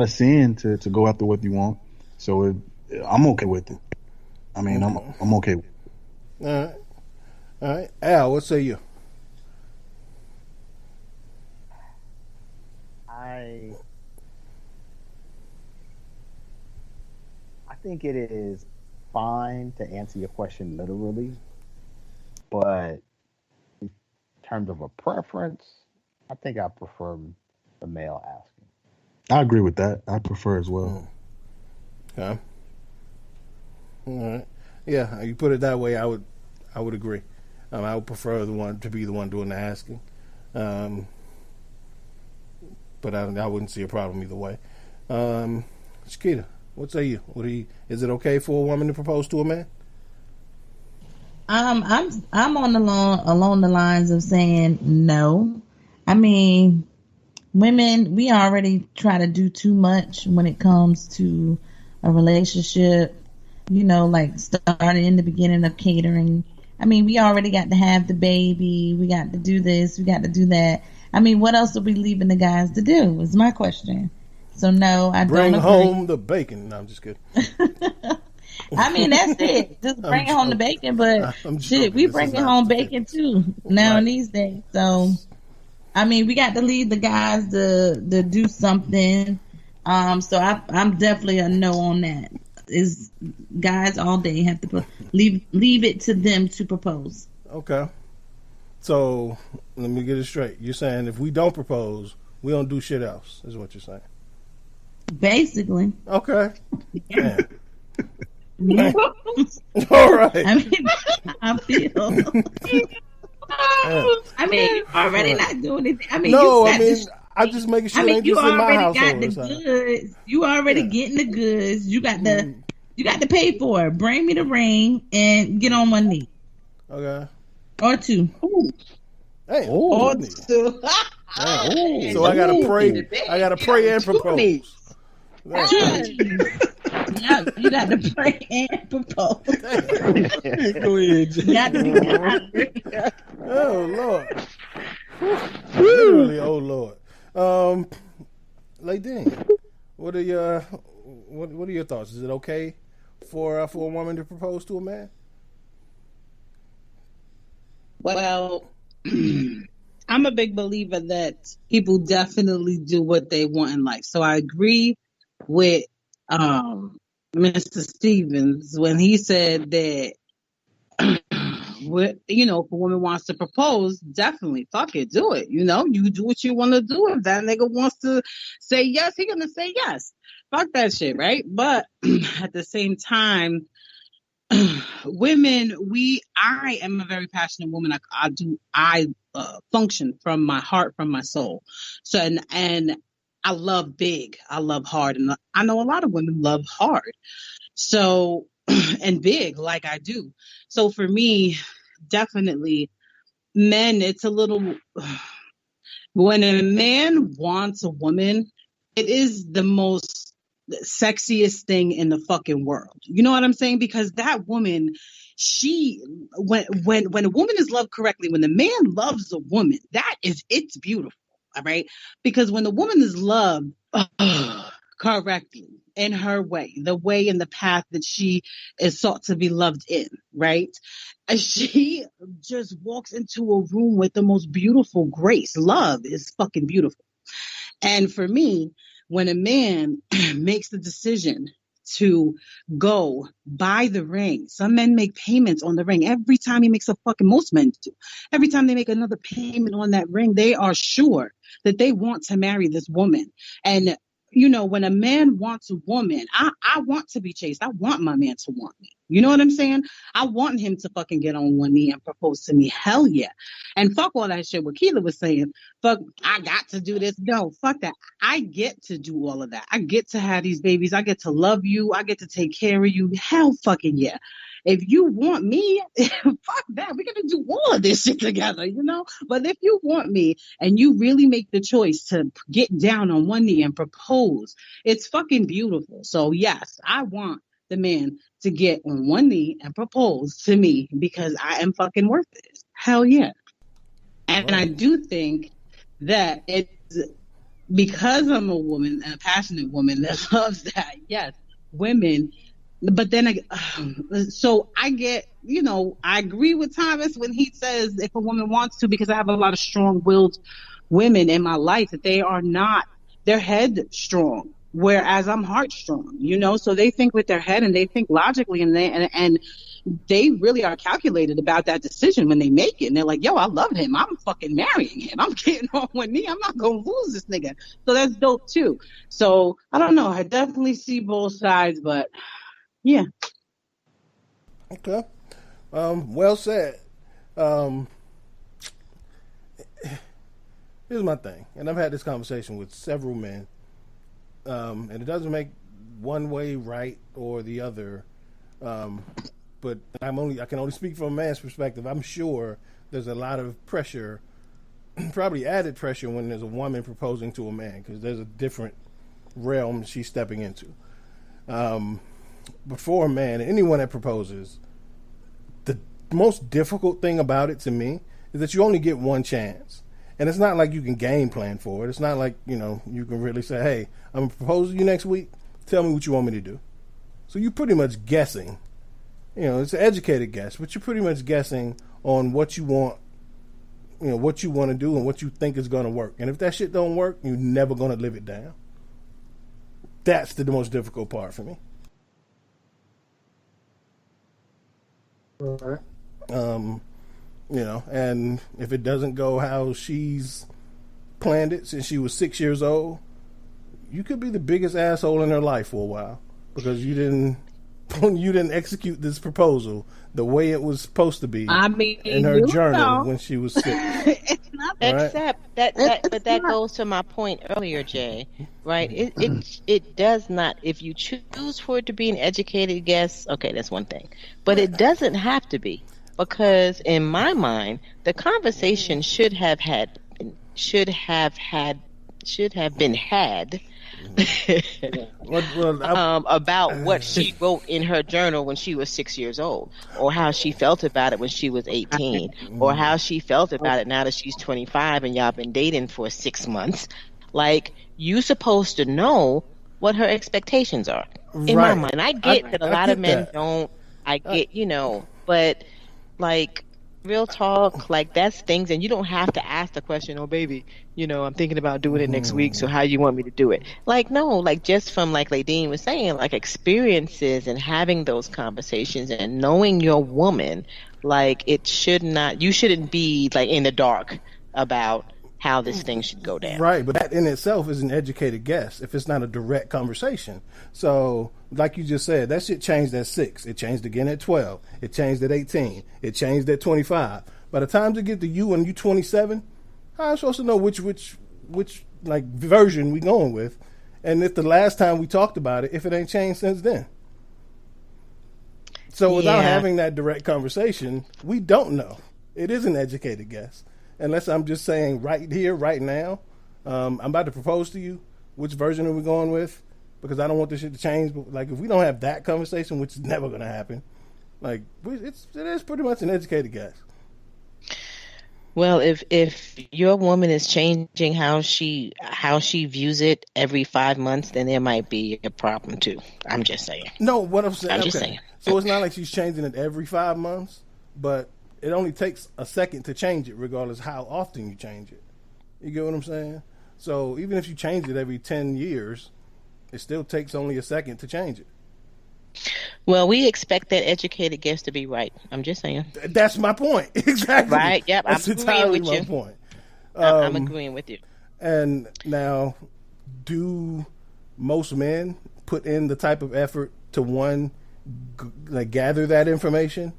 a sin to go after what you want. So I'm okay with it. I mean, I'm okay with it. All right, Al, what say you? I think it is fine to answer your question literally, but in terms of a preference, I think I prefer the male asking. I agree with that. I prefer as well. Okay. All right. Yeah, you put it that way, I would agree. I would prefer the one to be the one doing the asking, but I wouldn't see a problem either way. Chiquita, what say you? Is it okay for a woman to propose to a man? I'm along the lines of saying no. I mean, women, we already try to do too much when it comes to a relationship. Like starting in the beginning of catering. I mean, we already got to have the baby. We got to do this. We got to do that. I mean, what else are we leaving the guys to do? Is my question. So no, I bring don't home the bacon. No, I'm just kidding. I mean, that's it. Just bring home the bacon. But shit, we bringing home bacon too now these days. So, I mean, we got to leave the guys to do something. So I'm definitely a no on that. Is guys all day have to leave it to them to propose. Okay. So let me get it straight. You're saying if we don't propose, we don't do shit else, is what you're saying. Basically. Okay. Yeah. All right. I mean, I feel. I mean, already not doing anything. I mean, no, I'm just making sure. I mean, you already got the household, goods. You already getting the goods. You got to pay for it. Bring me the ring and get on one knee. Okay. Or 2. Hey, or 2. So I gotta pray. I gotta pray and propose. Yeah, you got to pray and propose. Go ahead, Jay. You got to be God. Oh Lord. Literally, oh Lord. Ladine, what are your thoughts? Is it okay for a woman to propose to a man? Well, I'm a big believer that people definitely do what they want in life. So I agree with Mr. Stevens when he said that if a woman wants to propose, definitely fuck it, do it. You do what you want to do. If that nigga wants to say yes, he gonna say yes. Fuck that shit, right? But at the same time, women, I am a very passionate woman. I function from my heart, from my soul. So and I love big, I love hard, and I know a lot of women love hard. So and big like I do. So for me, definitely men, it's a little when a man wants a woman, it is the most sexiest thing in the fucking world. You know what I'm saying? Because that woman, when a woman is loved correctly, when the man loves a woman, it's beautiful. All right. Because when the woman is loved correctly in her way, the way and the path that she is sought to be loved in, right? She just walks into a room with the most beautiful grace. Love is fucking beautiful. And for me, when a man makes the decision to go buy the ring, some men make payments on the ring. Every time he makes most men do. Every time they make another payment on that ring, they are sure that they want to marry this woman. And when a man wants a woman, I want to be chased. I want my man to want me. You know what I'm saying? I want him to fucking get on one knee and propose to me. Hell yeah. And fuck all that shit what Keela was saying. Fuck, I got to do this. No, fuck that. I get to do all of that. I get to have these babies. I get to love you. I get to take care of you. Hell fucking yeah. If you want me, fuck that. We're going to do all of this shit together, But if you want me and you really make the choice to get down on one knee and propose, it's fucking beautiful. So yes, I want the man to get on one knee and propose to me because I am fucking worth it. Hell yeah. And I do think that it's because I'm a woman, a passionate woman that loves that. Yes, women. But then, so I get, I agree with Thomas when he says if a woman wants to, because I have a lot of strong-willed women in my life that they're headstrong, whereas I'm heartstrong, so they think with their head and they think logically and they really are calculated about that decision when they make it. And they're like, yo, I love him. I'm fucking marrying him. I'm getting on one knee. I'm not going to lose this nigga. So that's dope too. So I don't know. I definitely see both sides, but yeah. Okay. Well said. Here's my thing, and I've had this conversation with several men, and it doesn't make one way right or the other. But I can only speak from a man's perspective. I'm sure there's a lot of pressure, probably added pressure, when there's a woman proposing to a man, because there's a different realm she's stepping into. But for a man, anyone that proposes, the most difficult thing about it to me is that you only get one chance. And it's not like you can game plan for it. It's not like, you can really say, hey, I'm going to propose to you next week. Tell me what you want me to do. So you're pretty much guessing. It's an educated guess, but you're pretty much guessing on what you want, what you want to do and what you think is going to work. And if that shit don't work, you're never going to live it down. That's the most difficult part for me. Right. And if it doesn't go how she's planned it since she was 6 years old, you could be the biggest asshole in her life for a while because you didn't execute this proposal the way it was supposed to be in her journal when she was 6. Except but that goes to my point earlier, Jay. Right? It does not. If you choose for it to be an educated guess, okay, that's one thing. But it doesn't have to be, because in my mind, the conversation should have been had about what she wrote in her journal when she was 6 years old, or how she felt about it when she was 18, or how she felt about it now that she's 25 and y'all been dating for 6 months. Like, you supposed to know what her expectations are. In my mind, I get that a lot of men don't. I get, but like, real talk, like, that's things, and you don't have to ask the question, oh baby, I'm thinking about doing it next week, so how you want me to do it? Like, no, like, just from, like Ladine was saying, like, experiences and having those conversations and knowing your woman, like, you shouldn't be like in the dark about how this thing should go down. Right, but that in itself is an educated guess if it's not a direct conversation. So, like you just said, that shit changed at 6. It changed again at 12. It changed at 18. It changed at 25. By the time to get to you and you 27, how am I supposed to know which like version we going with? And if the last time we talked about it, if it ain't changed since then. So without having that direct conversation, we don't know. It is an educated guess. Unless I'm just saying right here, right now, I'm about to propose to you. Which version are we going with? Because I don't want this shit to change. But like, if we don't have that conversation, which is never going to happen, like, it is pretty much an educated guess. Well, if your woman is changing how she views it every 5 months, then there might be a problem too. I'm just saying. No, what I'm saying. I'm just saying. So it's not like she's changing it every 5 months, but it only takes a second to change it, regardless how often you change it. You get what I'm saying? So even if you change it every 10 years, it still takes only a second to change it. Well, we expect that educated guess to be right. I'm just saying. That's my point. Exactly. Right? Yep. That's entirely my point. I'm agreeing with you. And now, do most men put in the type of effort to gather that information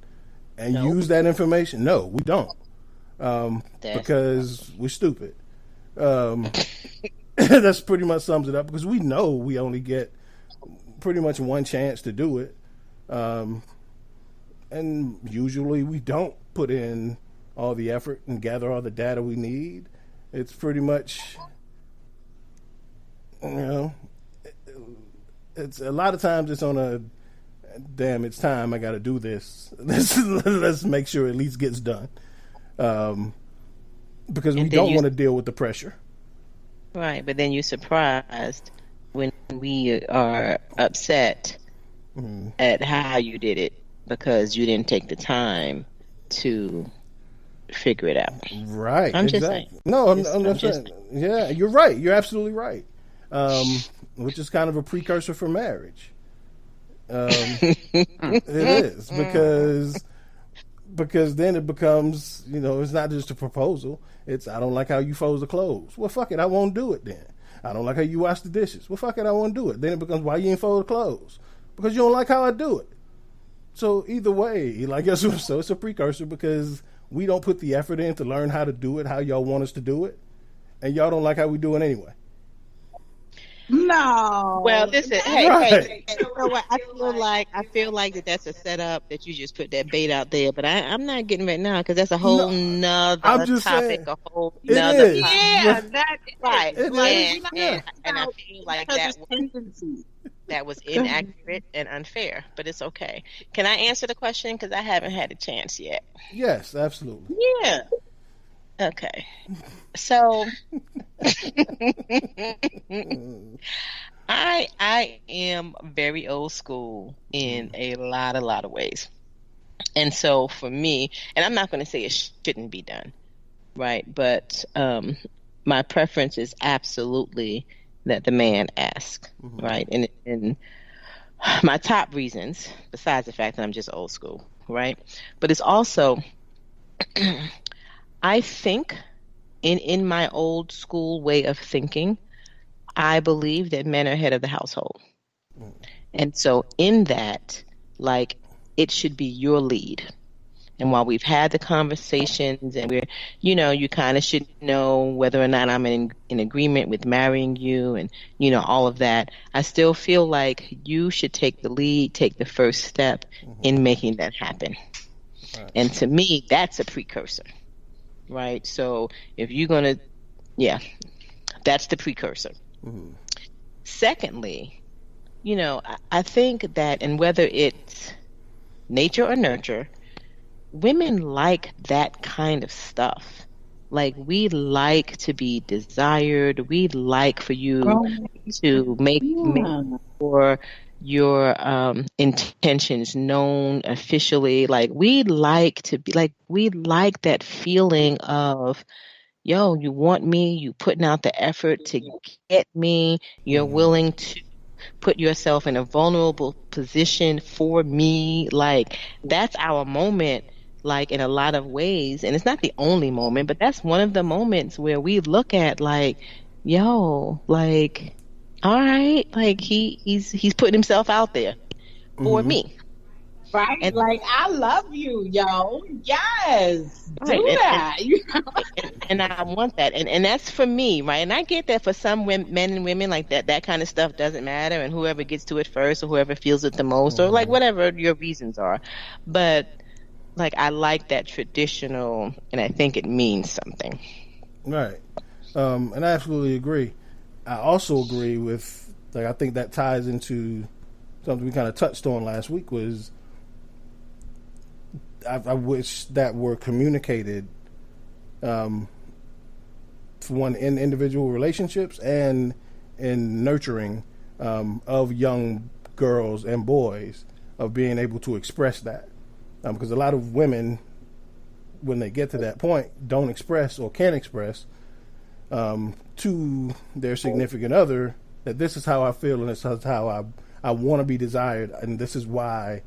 and use that information? No, we don't. Because we're stupid. That's pretty much sums it up, because we know we only get pretty much one chance to do it. And usually we don't put in all the effort and gather all the data we need. It's pretty much, it's a lot of times it's on a, damn, it's time, I got to do this. Let's make sure it at least gets done. Because we don't want to deal with the pressure. Right, but then you're surprised when we are upset at how you did it, because you didn't take the time to figure it out. Right. I'm just saying. No, I'm not saying. Yeah, you're right. You're absolutely right. Which is kind of a precursor for marriage. It is, because then it becomes, it's not just a proposal. It's, I don't like how you fold the clothes. Well, fuck it, I won't do it then. I don't like how you wash the dishes. Well, fuck it, I won't do it. Then it becomes, why you ain't fold the clothes? Because you don't like how I do it. So either way, so it's a precursor, because we don't put the effort in to learn how to do it how y'all want us to do it, and y'all don't like how we do it anyway. No. Well, listen. Hey. You know what? I feel like that's a setup that you just put that bait out there. But I'm not getting right now, because that's a whole nother topic. Saying, a whole nother. Yeah, that's right. And I feel like that was inaccurate and unfair. But it's okay. Can I answer the question? Because I haven't had a chance yet. Yes, absolutely. Yeah. Okay. So I am very old school in a lot of ways. And so for me, and I'm not going to say it shouldn't be done, right? But my preference is absolutely that the man ask, right? And my top reasons, besides the fact that I'm just old school, right? But it's also I think in my old school way of thinking, I believe that men are head of the household. And so in that, like, it should be your lead. And while we've had the conversations and we're, you kind of should know whether or not I'm in agreement with marrying you and, all of that, I still feel like you should take the lead, take the first step in making that happen. Right. And to me, that's a precursor. Right. So if you're going to, that's the precursor. secondly, I think that, and whether it's nature or nurture, women like that kind of stuff. Like, we like to be desired. We like for you to make sure your intentions known officially. Like, we like to be like, we like that feeling of, yo, you want me, you putting out the effort to get me, you're willing to put yourself in a vulnerable position for me. Like, that's our moment, like, in a lot of ways. And it's not the only moment, but that's one of the moments where we look at, like, yo, like, all right, like, he's putting himself out there for me. Right? And, like, I love you, yo. Yes. Do that. And I want that. And that's for me, right? And I get that for some men and women, like, that kind of stuff doesn't matter. And whoever gets to it first, or whoever feels it the most, or like whatever your reasons are. But, like, I like that traditional, and I think it means something. Right. And I absolutely agree. I also agree with, like, I think that ties into something we kind of touched on last week, was I wish that were communicated, for one, in individual relationships and in nurturing of young girls and boys, of being able to express that. Because a lot of women, when they get to that point, don't express or can't express to their significant other that this is how I feel and this is how I want to be desired, and this is why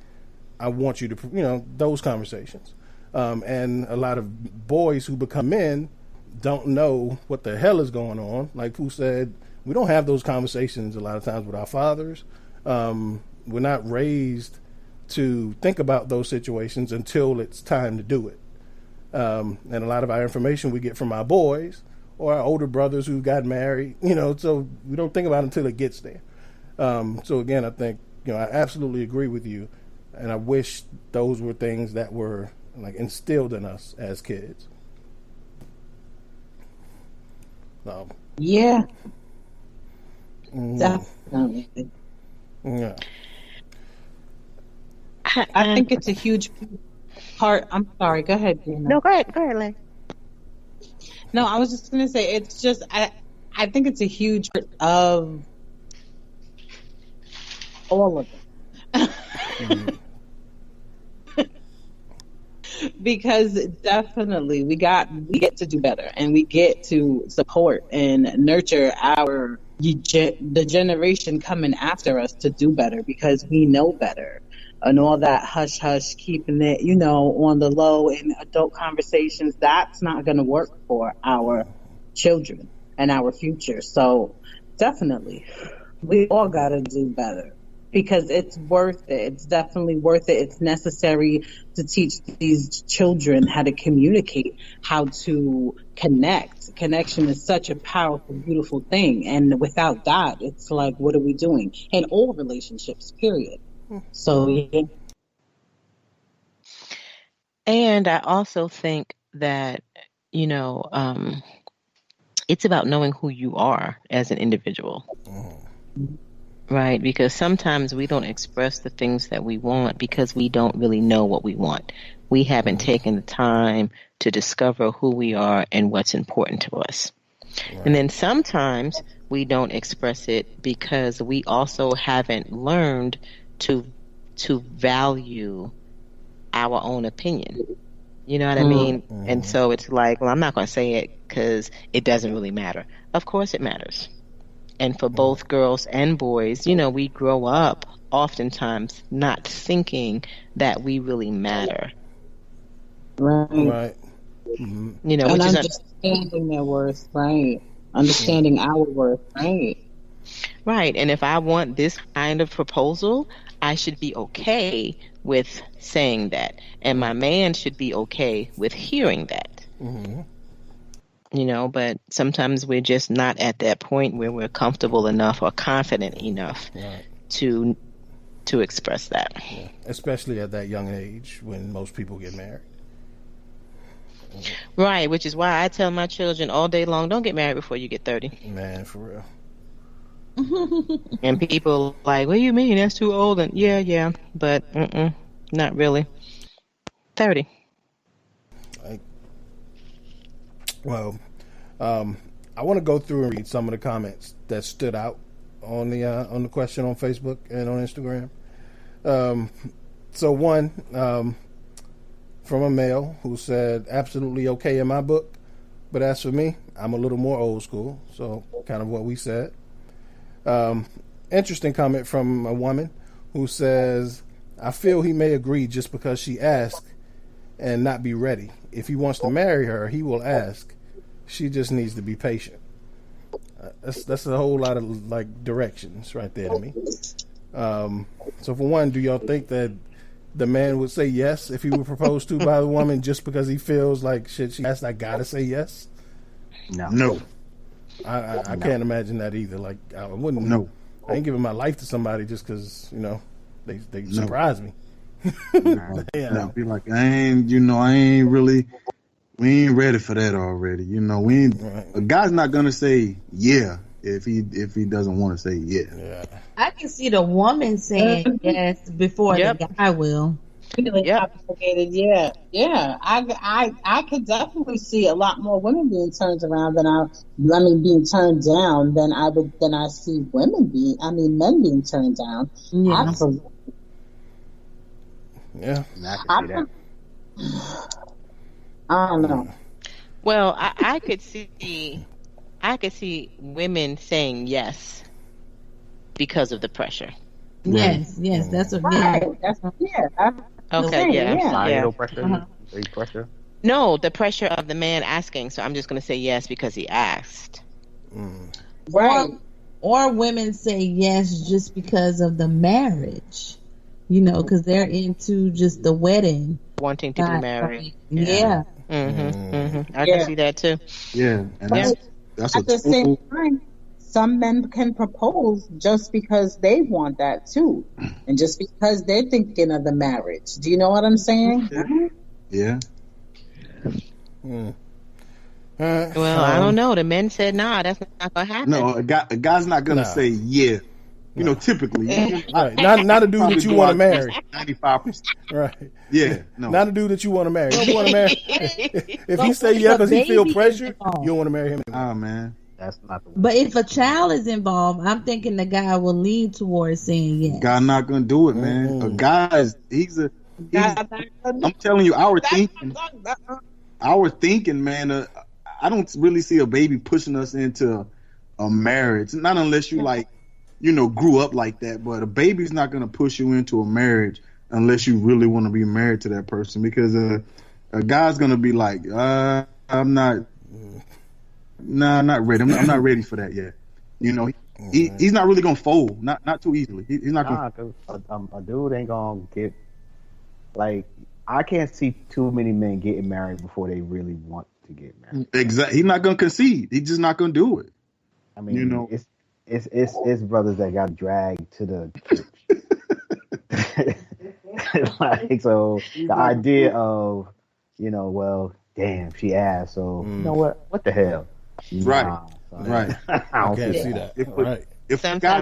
I want you to, those conversations. And a lot of boys who become men don't know what the hell is going on. Like Pooh said, we don't have those conversations a lot of times with our fathers. We're not raised to think about those situations until it's time to do it. And a lot of our information we get from our boys or our older brothers who got married, so we don't think about it until it gets there. So again, I think, I absolutely agree with you. And I wish those were things that were, like, instilled in us as kids. Yeah. Definitely. Yeah. I think it's a huge part. I'm sorry. Go ahead, Gina. No, go ahead, Lay. No, I was just going to say, it's just, I think it's a huge part of all of it. Because definitely we get to do better, and we get to support and nurture the generation coming after us to do better, because we know better. And all that hush hush, keeping it, on the low in adult conversations, that's not going to work for our children and our future. So definitely, we all got to do better, because it's worth it. It's definitely worth it. It's necessary to teach these children how to communicate, how to connect. Connection is such a powerful, beautiful thing. And without that, it's like, what are we doing? In all relationships, period. So, yeah. And I also think that, it's about knowing who you are as an individual. Right? Because sometimes we don't express the things that we want because we don't really know what we want. We haven't taken the time to discover who we are and what's important to us. Right. And then sometimes we don't express it because we also haven't learned to value our own opinion. You know what I mean? And so it's like, well, I'm not going to say it because it doesn't really matter. Of course it matters. And for both girls and boys, we grow up oftentimes not thinking that we really matter. Right. Mm-hmm. And which understanding their worth, right? Understanding our worth, right? Right. And if I want this kind of proposal, I should be okay with saying that. And my man should be okay with hearing that. Mm-hmm. But sometimes we're just not at that point where we're comfortable enough or confident enough to express that. Yeah. Especially at that young age when most people get married. Right, which is why I tell my children all day long, don't get married before you get 30. Man, for real. And people like, what do you mean? That's too old. And yeah, but not really. 30. Well, I want to go through and read some of the comments that stood out on the question on Facebook and on Instagram. So one from a male who said, absolutely okay in my book, but as for me, I'm a little more old school. So kind of what we said. Interesting comment from a woman who says, I feel he may agree just because she asked and not be ready. If he wants to marry her, he will ask. She just needs to be patient. That's a whole lot of like directions right there to me. So for one, do y'all think that the man would say yes if he were proposed to by the woman just because he feels like shit she asked, I gotta say yes? No. I can't imagine that either. Like I wouldn't. No. I ain't giving my life to somebody just because they surprise me. No. Be like, we ain't ready for that already. We ain't. Right. A guy's not gonna say yeah if he doesn't want to say yeah. I can see the woman saying yes before the guy will. Really complicated, yeah. I could definitely see a lot more women being turned around being turned down than I see men being turned down. Yeah. Absolutely. Yeah. I can see that. I don't know. Well, I could see women saying yes because of the pressure. Yes, that's what. Right. Okay, yeah. Pressure. No, the pressure of the man asking. So I'm just going to say yes because he asked. Right. Or women say yes just because of the marriage. Because they're into just the wedding, wanting to be married. Yeah. I can see that too. Yeah, and that's at the same time, some men can propose just because they want that too, and just because they're thinking of the marriage. Do you know what I'm saying? Yeah. Well, I don't know. The men said, "Nah, that's not gonna happen." No, a guy's not gonna say yeah. Typically, right? Not a dude that you want to marry. 95%. Right. Yeah. No. Not a dude that you want to marry. You want to marry. If he say yeah because he feel pressure, you don't want to marry him. Oh man, that's not. But if a child is involved, I'm thinking the guy will lean towards saying yes. Guy not gonna do it, man. A guy I'm telling you, our thinking, man. I don't really see a baby pushing us into a marriage. Not unless you grew up like that. But a baby's not gonna push you into a marriage unless you really want to be married to that person. Because a guy's gonna be like, I'm not. Nah, I'm not ready. I'm not ready for that yet. He's not really gonna fold. Not too easily. He's not gonna. A dude ain't gonna get I can't see too many men getting married before they really want to get married. Exactly. He's not gonna concede. He's just not gonna do it. I mean, it's brothers that got dragged to the church. So the idea of well, damn, she asked, so you know what the hell. Right. Right. I can't see that. If a guy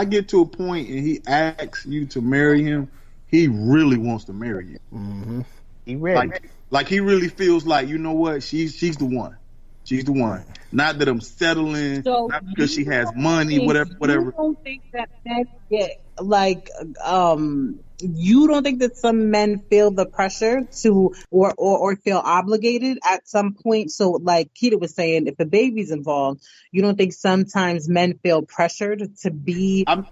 get to a point and he asks you to marry him, he really wants to marry you. Mm-hmm. He ready. Like he really feels like, you know what, she's the one. She's the one. Not that I'm settling, not because she has money, whatever. You don't think that men get you don't think that some men feel the pressure to or feel obligated at some point? So like Keita was saying, if the baby's involved, you don't think sometimes men feel pressured to be the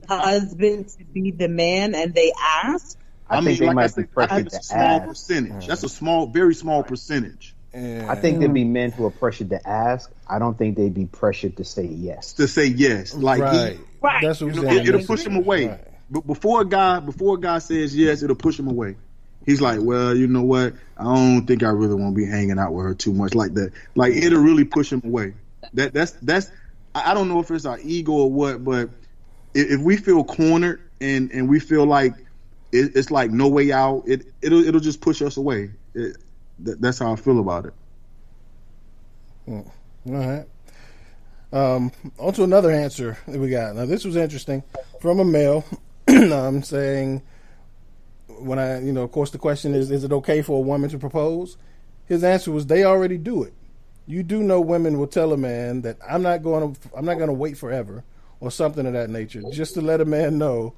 husband, to be the man, and they ask? I think they might be pressured to small percentage. That's a very small percentage. I think there'd be men who are pressured to ask. I don't think they'd be pressured to say yes. Like right. That's what it'll push him away. Right. But before a guy says yes, it'll push him away. He's like, well, you know what? I don't think I really want to be hanging out with her too much like that. Like it'll really push him away. That's I don't know if it's our ego or what, but if we feel cornered and we feel like it's like no way out, it'll just push us away. That's how I feel about it. All right. On to another answer that we got. Now, this was interesting from a male saying, when of course, the question is it okay for a woman to propose? His answer was, they already do it. You do know women will tell a man that I'm not going to wait forever or something of that nature, just to let a man know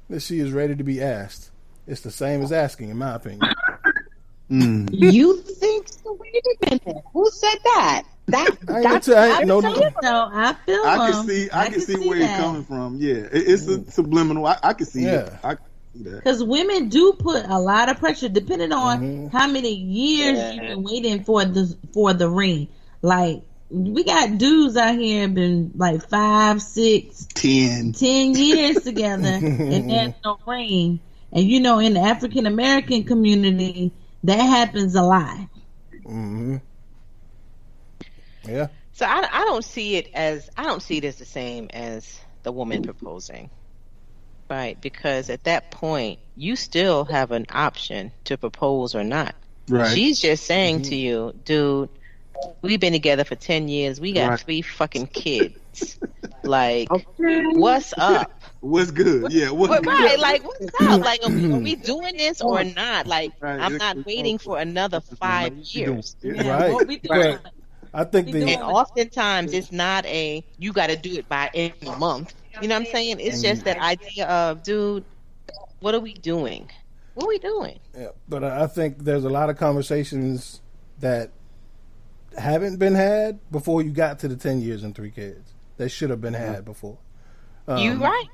that she is ready to be asked. It's the same as asking, in my opinion. You think so? Wait a minute. Who said that? I can see where he's coming from. Yeah, it's a subliminal. I can see it. I can see that. Because women do put a lot of pressure, depending on how many years you've been waiting for the ring. Like, we got dudes out here been like 5, 6, 10 years together, and there's no ring. And in the African American community, that happens a lot. Mm-hmm. Yeah. So I don't see it as the same as the woman proposing, right? Because at that point, you still have an option to propose or not. Right. She's just saying to you, dude, we've been together for 10 years. We got 3 fucking kids. Like, what's up? What's good? Yeah. What's right. Like, what's up? Like, are we doing this or not? Like, I'm not waiting for another 5 years. Right. What we doing? I think and oftentimes it's not you got to do it by every month. You know what I'm saying? It's just that idea of, dude, what are we doing? What are we doing? Yeah, but I think there's a lot of conversations that haven't been had before you got to the 10 years and 3 kids. That should have been had before. You right.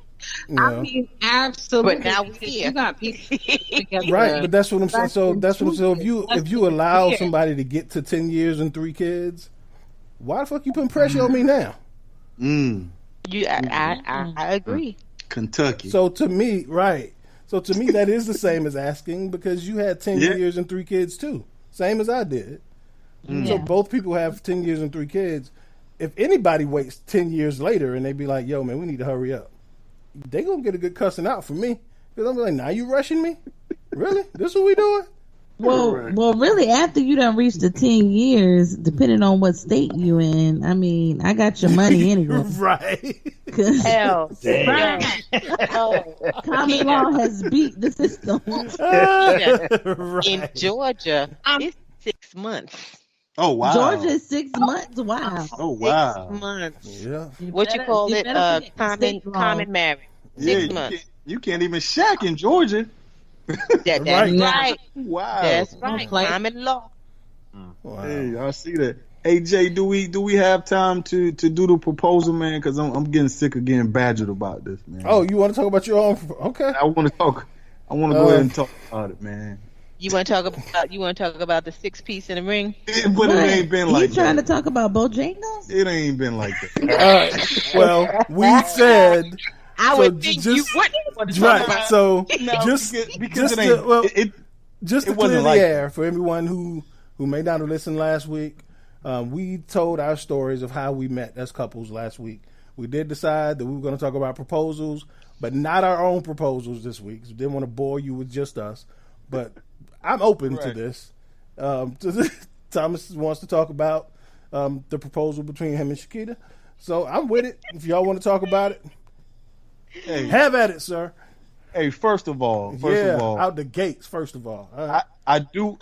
I mean, absolutely. But now we're here. You got people together. Right, but that's what I'm saying. So if you allow somebody to get to 10 years and 3 kids, why the fuck you putting pressure on me now? I agree. Kentucky. So to me, that is the same as asking, because you had 10 years and 3 kids too, same as I did. So both people have 10 years and 3 kids. If anybody waits 10 years later and they be like, "Yo, man, we need to hurry up," they gonna get a good cussing out from me, because I'm like, "Now you rushing me? Really? This what we doing?" Well, really, after you done reached the 10 years, depending on what state you in, I mean, I got your money anyway. Right. Hell, Common law has beat the system. Right. In Georgia, it's 6 months. Oh wow. Georgia is 6 months. Wow. Oh wow. 6 months. Yeah. What you call it? Common marriage. 6 months. You can't even shack in Georgia. That's Right. right. Wow. That's right. Common law. Wow. Hey, I see that. Hey Jay, do we have time to do the proposal, man? Because I'm getting sick of getting badgered about this, man. Oh, you want to talk about your own? Okay. I want to go ahead and talk about it, man. You want to talk about the 6-piece in the ring? But it ain't been like that. You trying to talk about Bojangles? It ain't been like that. All right. Well, we said. I would think you wouldn't. Right. So because just it ain't. Just to clear the air for everyone who may not have listened last week, we told our stories of how we met as couples last week. We did decide that we were going to talk about proposals, but not our own proposals this week. We didn't want to bore you with just us. But I'm open to this. Thomas wants to talk about the proposal between him and Chiquita. So I'm with it. If y'all want to talk about it, have at it, sir. Hey, first of all, out the gates. First of all, I do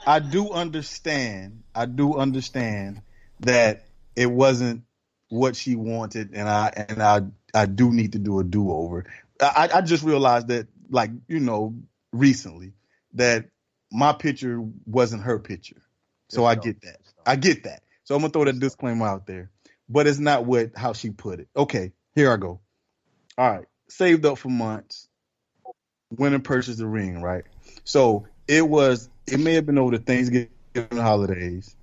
understand. I do understand that it wasn't what she wanted, and I do need to do a do-over. I just realized that, like, recently, that my picture wasn't her picture. So I get that. So I'm gonna throw that disclaimer out there. But it's not how she put it. Okay, here I go. All right. Saved up for months. Went and purchased the ring, right? So it may have been over the Thanksgiving holidays.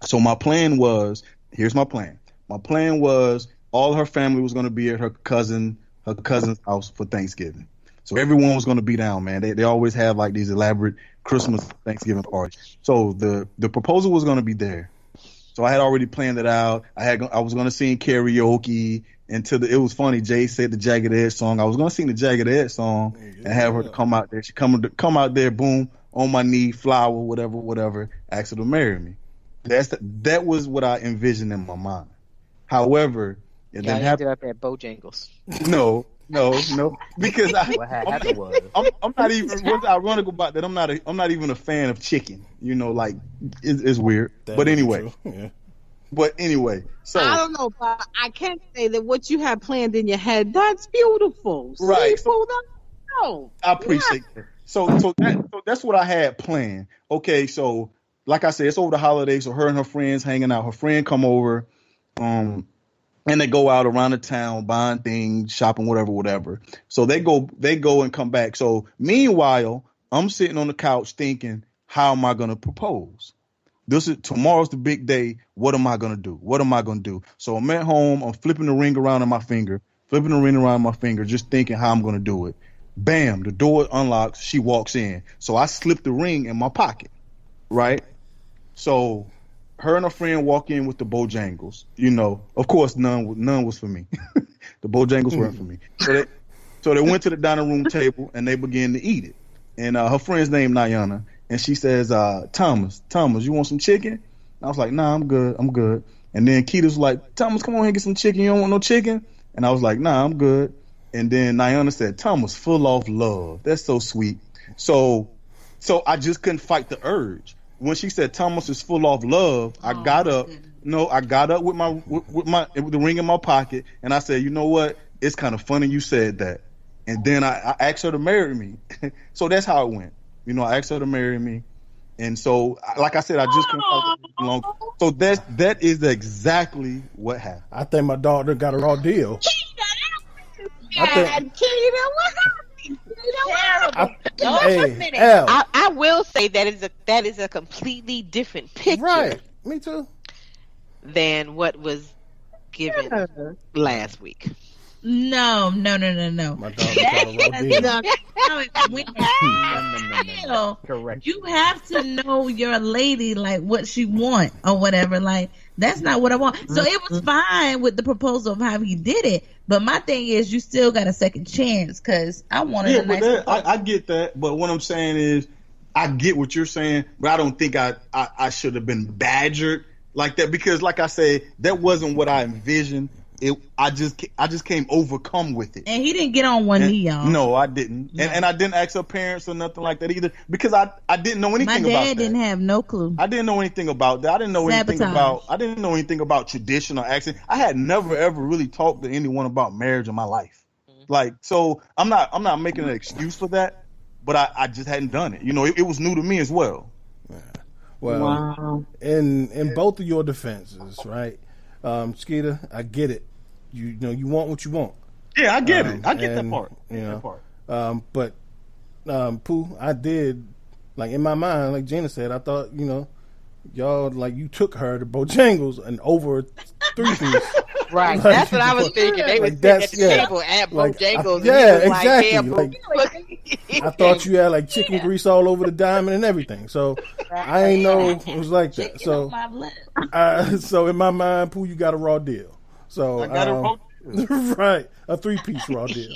So my plan was, here's my plan. My plan was all her family was gonna be at her cousin's house for Thanksgiving. So everyone was going to be down, man. They always have like these elaborate Christmas, Thanksgiving parties. So the proposal was going to be there. So I had already planned it out. I was going to sing karaoke it was funny. Jay said the Jagged Edge song. I was going to sing the Jagged Edge song and have her come out there. She come out there, boom, on my knee, flower, whatever, ask her to marry me. That was what I envisioned in my mind. However, and Y'all then ended up at Bojangles. No, because What happened was I'm not even. What's ironic about that? I'm not even a fan of chicken. You know, like it's weird. That But is anyway, true. Yeah. so I don't know, but I can say that what you have planned in your head, that's beautiful. Right. Seafood, no. I appreciate that. So that's what I had planned. Okay, so like I said, it's over the holidays, so her and her friends hanging out. Her friend come over, and they go out around the town buying things, shopping, whatever. So they go and come back. So meanwhile, I'm sitting on the couch thinking, how am I gonna propose? Tomorrow's the big day. What am I gonna do? So I'm at home. I'm flipping the ring around in my finger, just thinking how I'm gonna do it. Bam! The door unlocks. She walks in. So I slip the ring in my pocket, right? So her and her friend walk in with the Bojangles. You know, of course, none was for me. The Bojangles weren't for me. So they went to the dining room table and they began to eat it. And her friend's name Nayana. And she says, Thomas, you want some chicken? I was like, nah, I'm good. And then Keita's like, Thomas, come on here and get some chicken. You don't want no chicken? And I was like, nah, I'm good. And then Nayana said, Thomas, full of love. That's so sweet. So I just couldn't fight the urge. When she said Thomas is full of love, I got up. No, I got up with the ring in my pocket, and I said, you know what? It's kind of funny you said that. And then I asked her to marry me. So that's how it went. You know, I asked her to marry me. And so, like I said, I just couldn't fight it long. So that is exactly what happened. I think my daughter got a raw deal. Cheetah, what happened? I will say that is a completely different picture, Right. Me too. than what was given last week. No. My daughter got a raw deal. No. correct. You have to know your lady, like what she want or whatever. Like that's not what I want. So it was fine with the proposal of how he did it, but my thing is, you still got a second chance because I wanted a nice. I get that, but what I'm saying is, I get what you're saying, but I don't think I should have been badgered like that because, like I said, that wasn't what I envisioned. I just came overcome with it. And he didn't get on one knee, y'all. No, I didn't. No. And I didn't ask her parents or nothing like that either because I didn't know anything about that. My dad didn't have no clue. I didn't know anything about that. I didn't know anything about tradition or accent. I had never ever really talked to anyone about marriage in my life. Like, so I'm not making an excuse for that, but I just hadn't done it. You know, it was new to me as well. Well, Wow. in both of your defenses, right? Chiquita, I get it. You know, you want what you want. Yeah, I get it. I get that part. But Pooh, I did, like, in my mind, like Gina said, I thought, you know, y'all, like, you took her to Bojangles and over 3-piece. Right, Like, that's what I was thinking. They were sitting at the table at Bojangles. I thought you had like chicken grease all over the diamond and everything. So I ain't know it was like that. So so in my mind, Pooh, you got a raw deal. So I got a raw deal. Right, a 3-piece raw deal.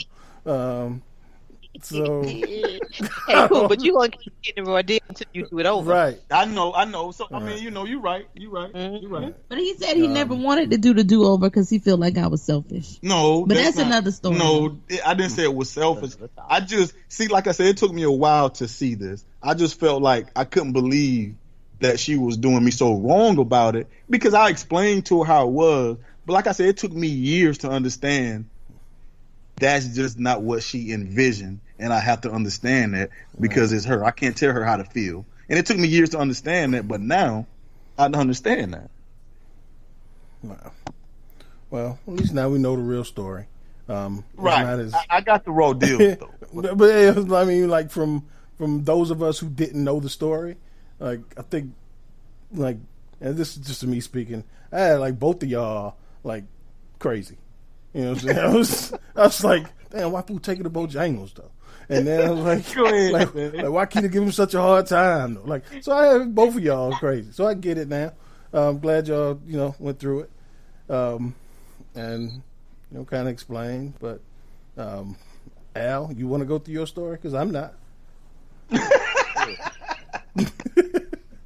So Hey, Pooh, but you gonna keep getting the raw deal until you do it over. Right. I know. So I mean, you know, you're right. But he said he never wanted to do the do-over because he felt like I was selfish. No, but that's another story. No, I didn't say it was selfish. I just like I said, it took me a while to see this. I just felt like I couldn't believe that she was doing me so wrong about it because I explained to her how it was. But like I said, it took me years to understand that's just not what she envisioned. And I have to understand that because it's her. I can't tell her how to feel. And it took me years to understand that, but now I understand that. Wow. Well, at least now we know the real story. Right. I got the raw deal, though. But it was, I mean, like from those of us who didn't know the story, like I think, like, and this is just me speaking, I had like both of y'all like crazy. You know what I'm saying? I was like, damn, why people taking the Bojangles though? And then I was like, Go ahead, like why Keita give him such a hard time though? Like, so I had both of y'all crazy. So I get it now. I'm glad y'all, you know, went through it. And, you know, kind of explained. But, Al, you want to go through your story? Because I'm not.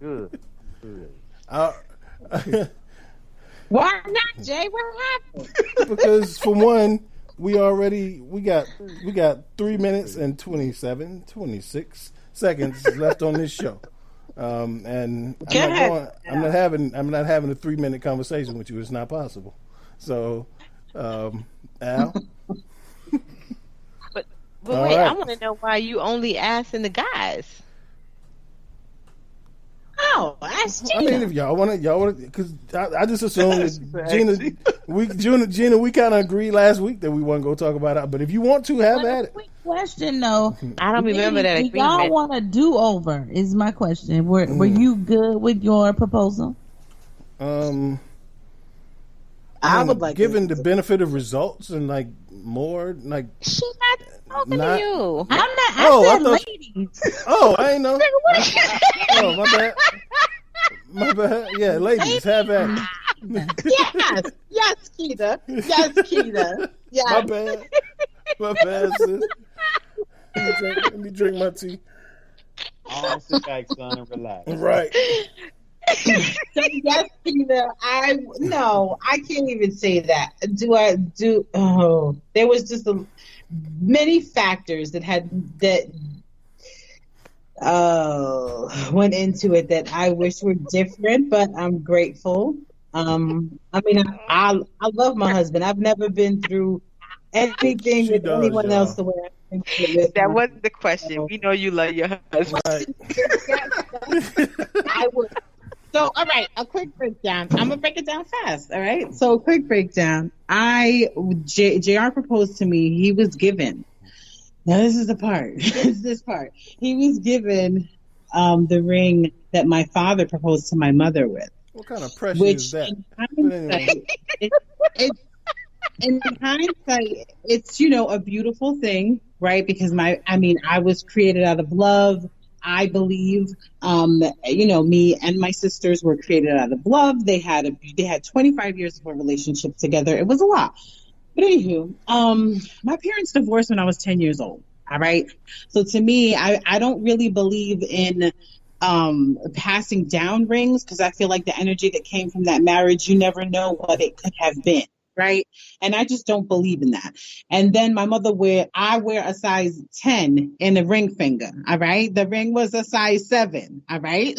Good. Why not, Jay? What happened? Because for one, we got 3 minutes and 26 seconds left on this show. And I'm not having a 3-minute conversation with you. It's not possible. So, Al. But wait, right. I want to know why you only asking the guys. Oh, ask Gina. I mean, if y'all want to, because I just assumed that Gina, we kind of agreed last week that we weren't going to talk about it. But if you want to, have at it. Quick question though. I don't remember that agreement. Y'all want a do-over? Is my question. Were you good with your proposal? I would like, given the benefit of results and like more like. She's not talking to you. I'm not. I said ladies. Oh, I ain't know. Oh, my bad. My bad. Yeah, ladies, have at it. Yes, Chiquita. Yes, Chiquita. Yes. My bad, sis. Let me drink my tea. All sit back, son, and relax. Right. So yes, Gina, I can't even say that. There was just many factors that went into it that I wish were different, but I'm grateful. I mean, I love my husband. I've never been through anything with anyone else the way I've been through it with that wasn't the question. We know you love your husband. Right. I would. So, all right, a quick breakdown. I'm gonna break it down fast. All right. So, quick breakdown. JR proposed to me. He was given. Now, this is the part. This part. He was given the ring that my father proposed to my mother with. What kind of pressure is that? In hindsight, it's a beautiful thing, right? Because I was created out of love. I believe, me and my sisters were created out of love. They had 25 years of a relationship together. It was a lot. But anywho, my parents divorced when I was 10 years old. All right. So to me, I don't really believe in passing down rings, because I feel like the energy that came from that marriage, you never know what it could have been. Right. And I just don't believe in that. And then my mother I wear a size 10 in the ring finger. All right. The ring was a size 7. All right.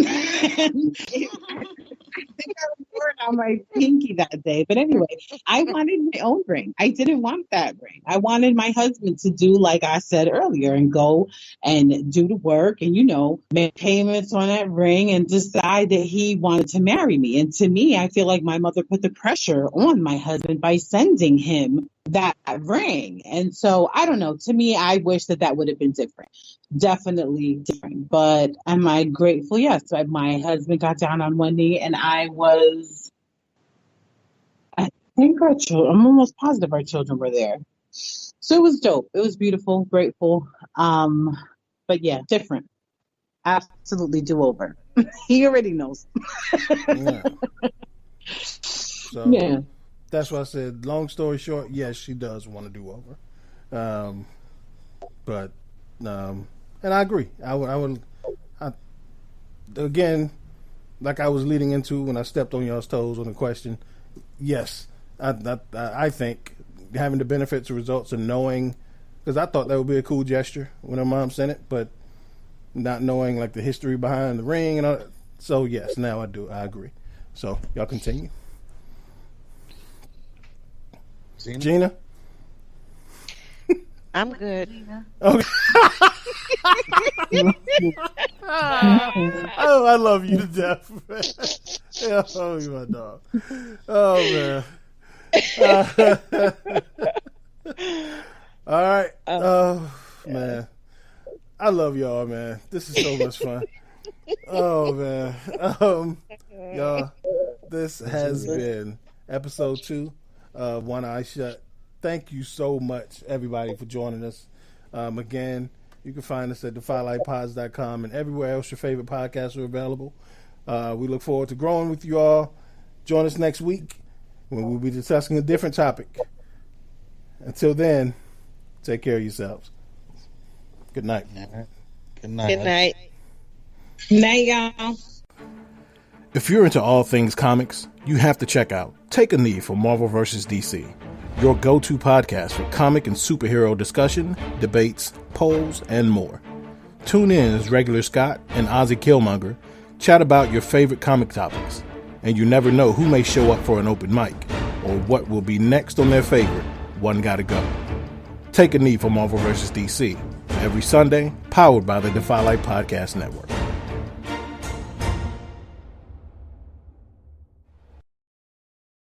I think I was born on my pinky that day. But anyway, I wanted my own ring. I didn't want that ring. I wanted my husband to do like I said earlier and go and do the work and, make payments on that ring and decide that he wanted to marry me. And to me, I feel like my mother put the pressure on my husband by sending him that ring. And so, I don't know. To me, I wish that would have been different. Definitely different. But am I grateful? Yes. My husband got down on one knee and I think I'm almost positive our children were there. So it was dope. It was beautiful, grateful. But yeah, different. Absolutely do-over. He already knows. Yeah. So, yeah. That's why I said, long story short, yes, she does want to do over. But and I agree. I would again, like I was leading into when I stepped on y'all's toes on the question, yes, I think having the benefits of results and knowing, because I thought that would be a cool gesture when her mom sent it, but not knowing like the history behind the ring and all that. So yes, now I do. I agree. So y'all continue. Gina? I'm good. Okay. Oh, I love you to death, man. Oh, you my dog. Oh, man. All right. Oh, man. I love y'all, man. This is so much fun. Oh, man. Y'all, this has been episode 2 of One Eye Shut. Thank you so much, everybody, for joining us. Again, you can find us at defylightpods.com and everywhere else your favorite podcasts are available. We look forward to growing with you all. Join us next week when we'll be discussing a different topic. Until then, take care of yourselves. Good night. Good night. Good night. Night, y'all. If you're into all things comics, you have to check out Take a knee for Marvel vs. DC, your go-to podcast for comic and superhero discussion, debates, polls, and more. Tune in as Regular Scott and Ozzy Killmonger chat about your favorite comic topics, and you never know who may show up for an open mic, or what will be next on their favorite One Gotta Go. Take a knee for Marvel vs. DC, every Sunday, powered by the Defy Light Podcast Network.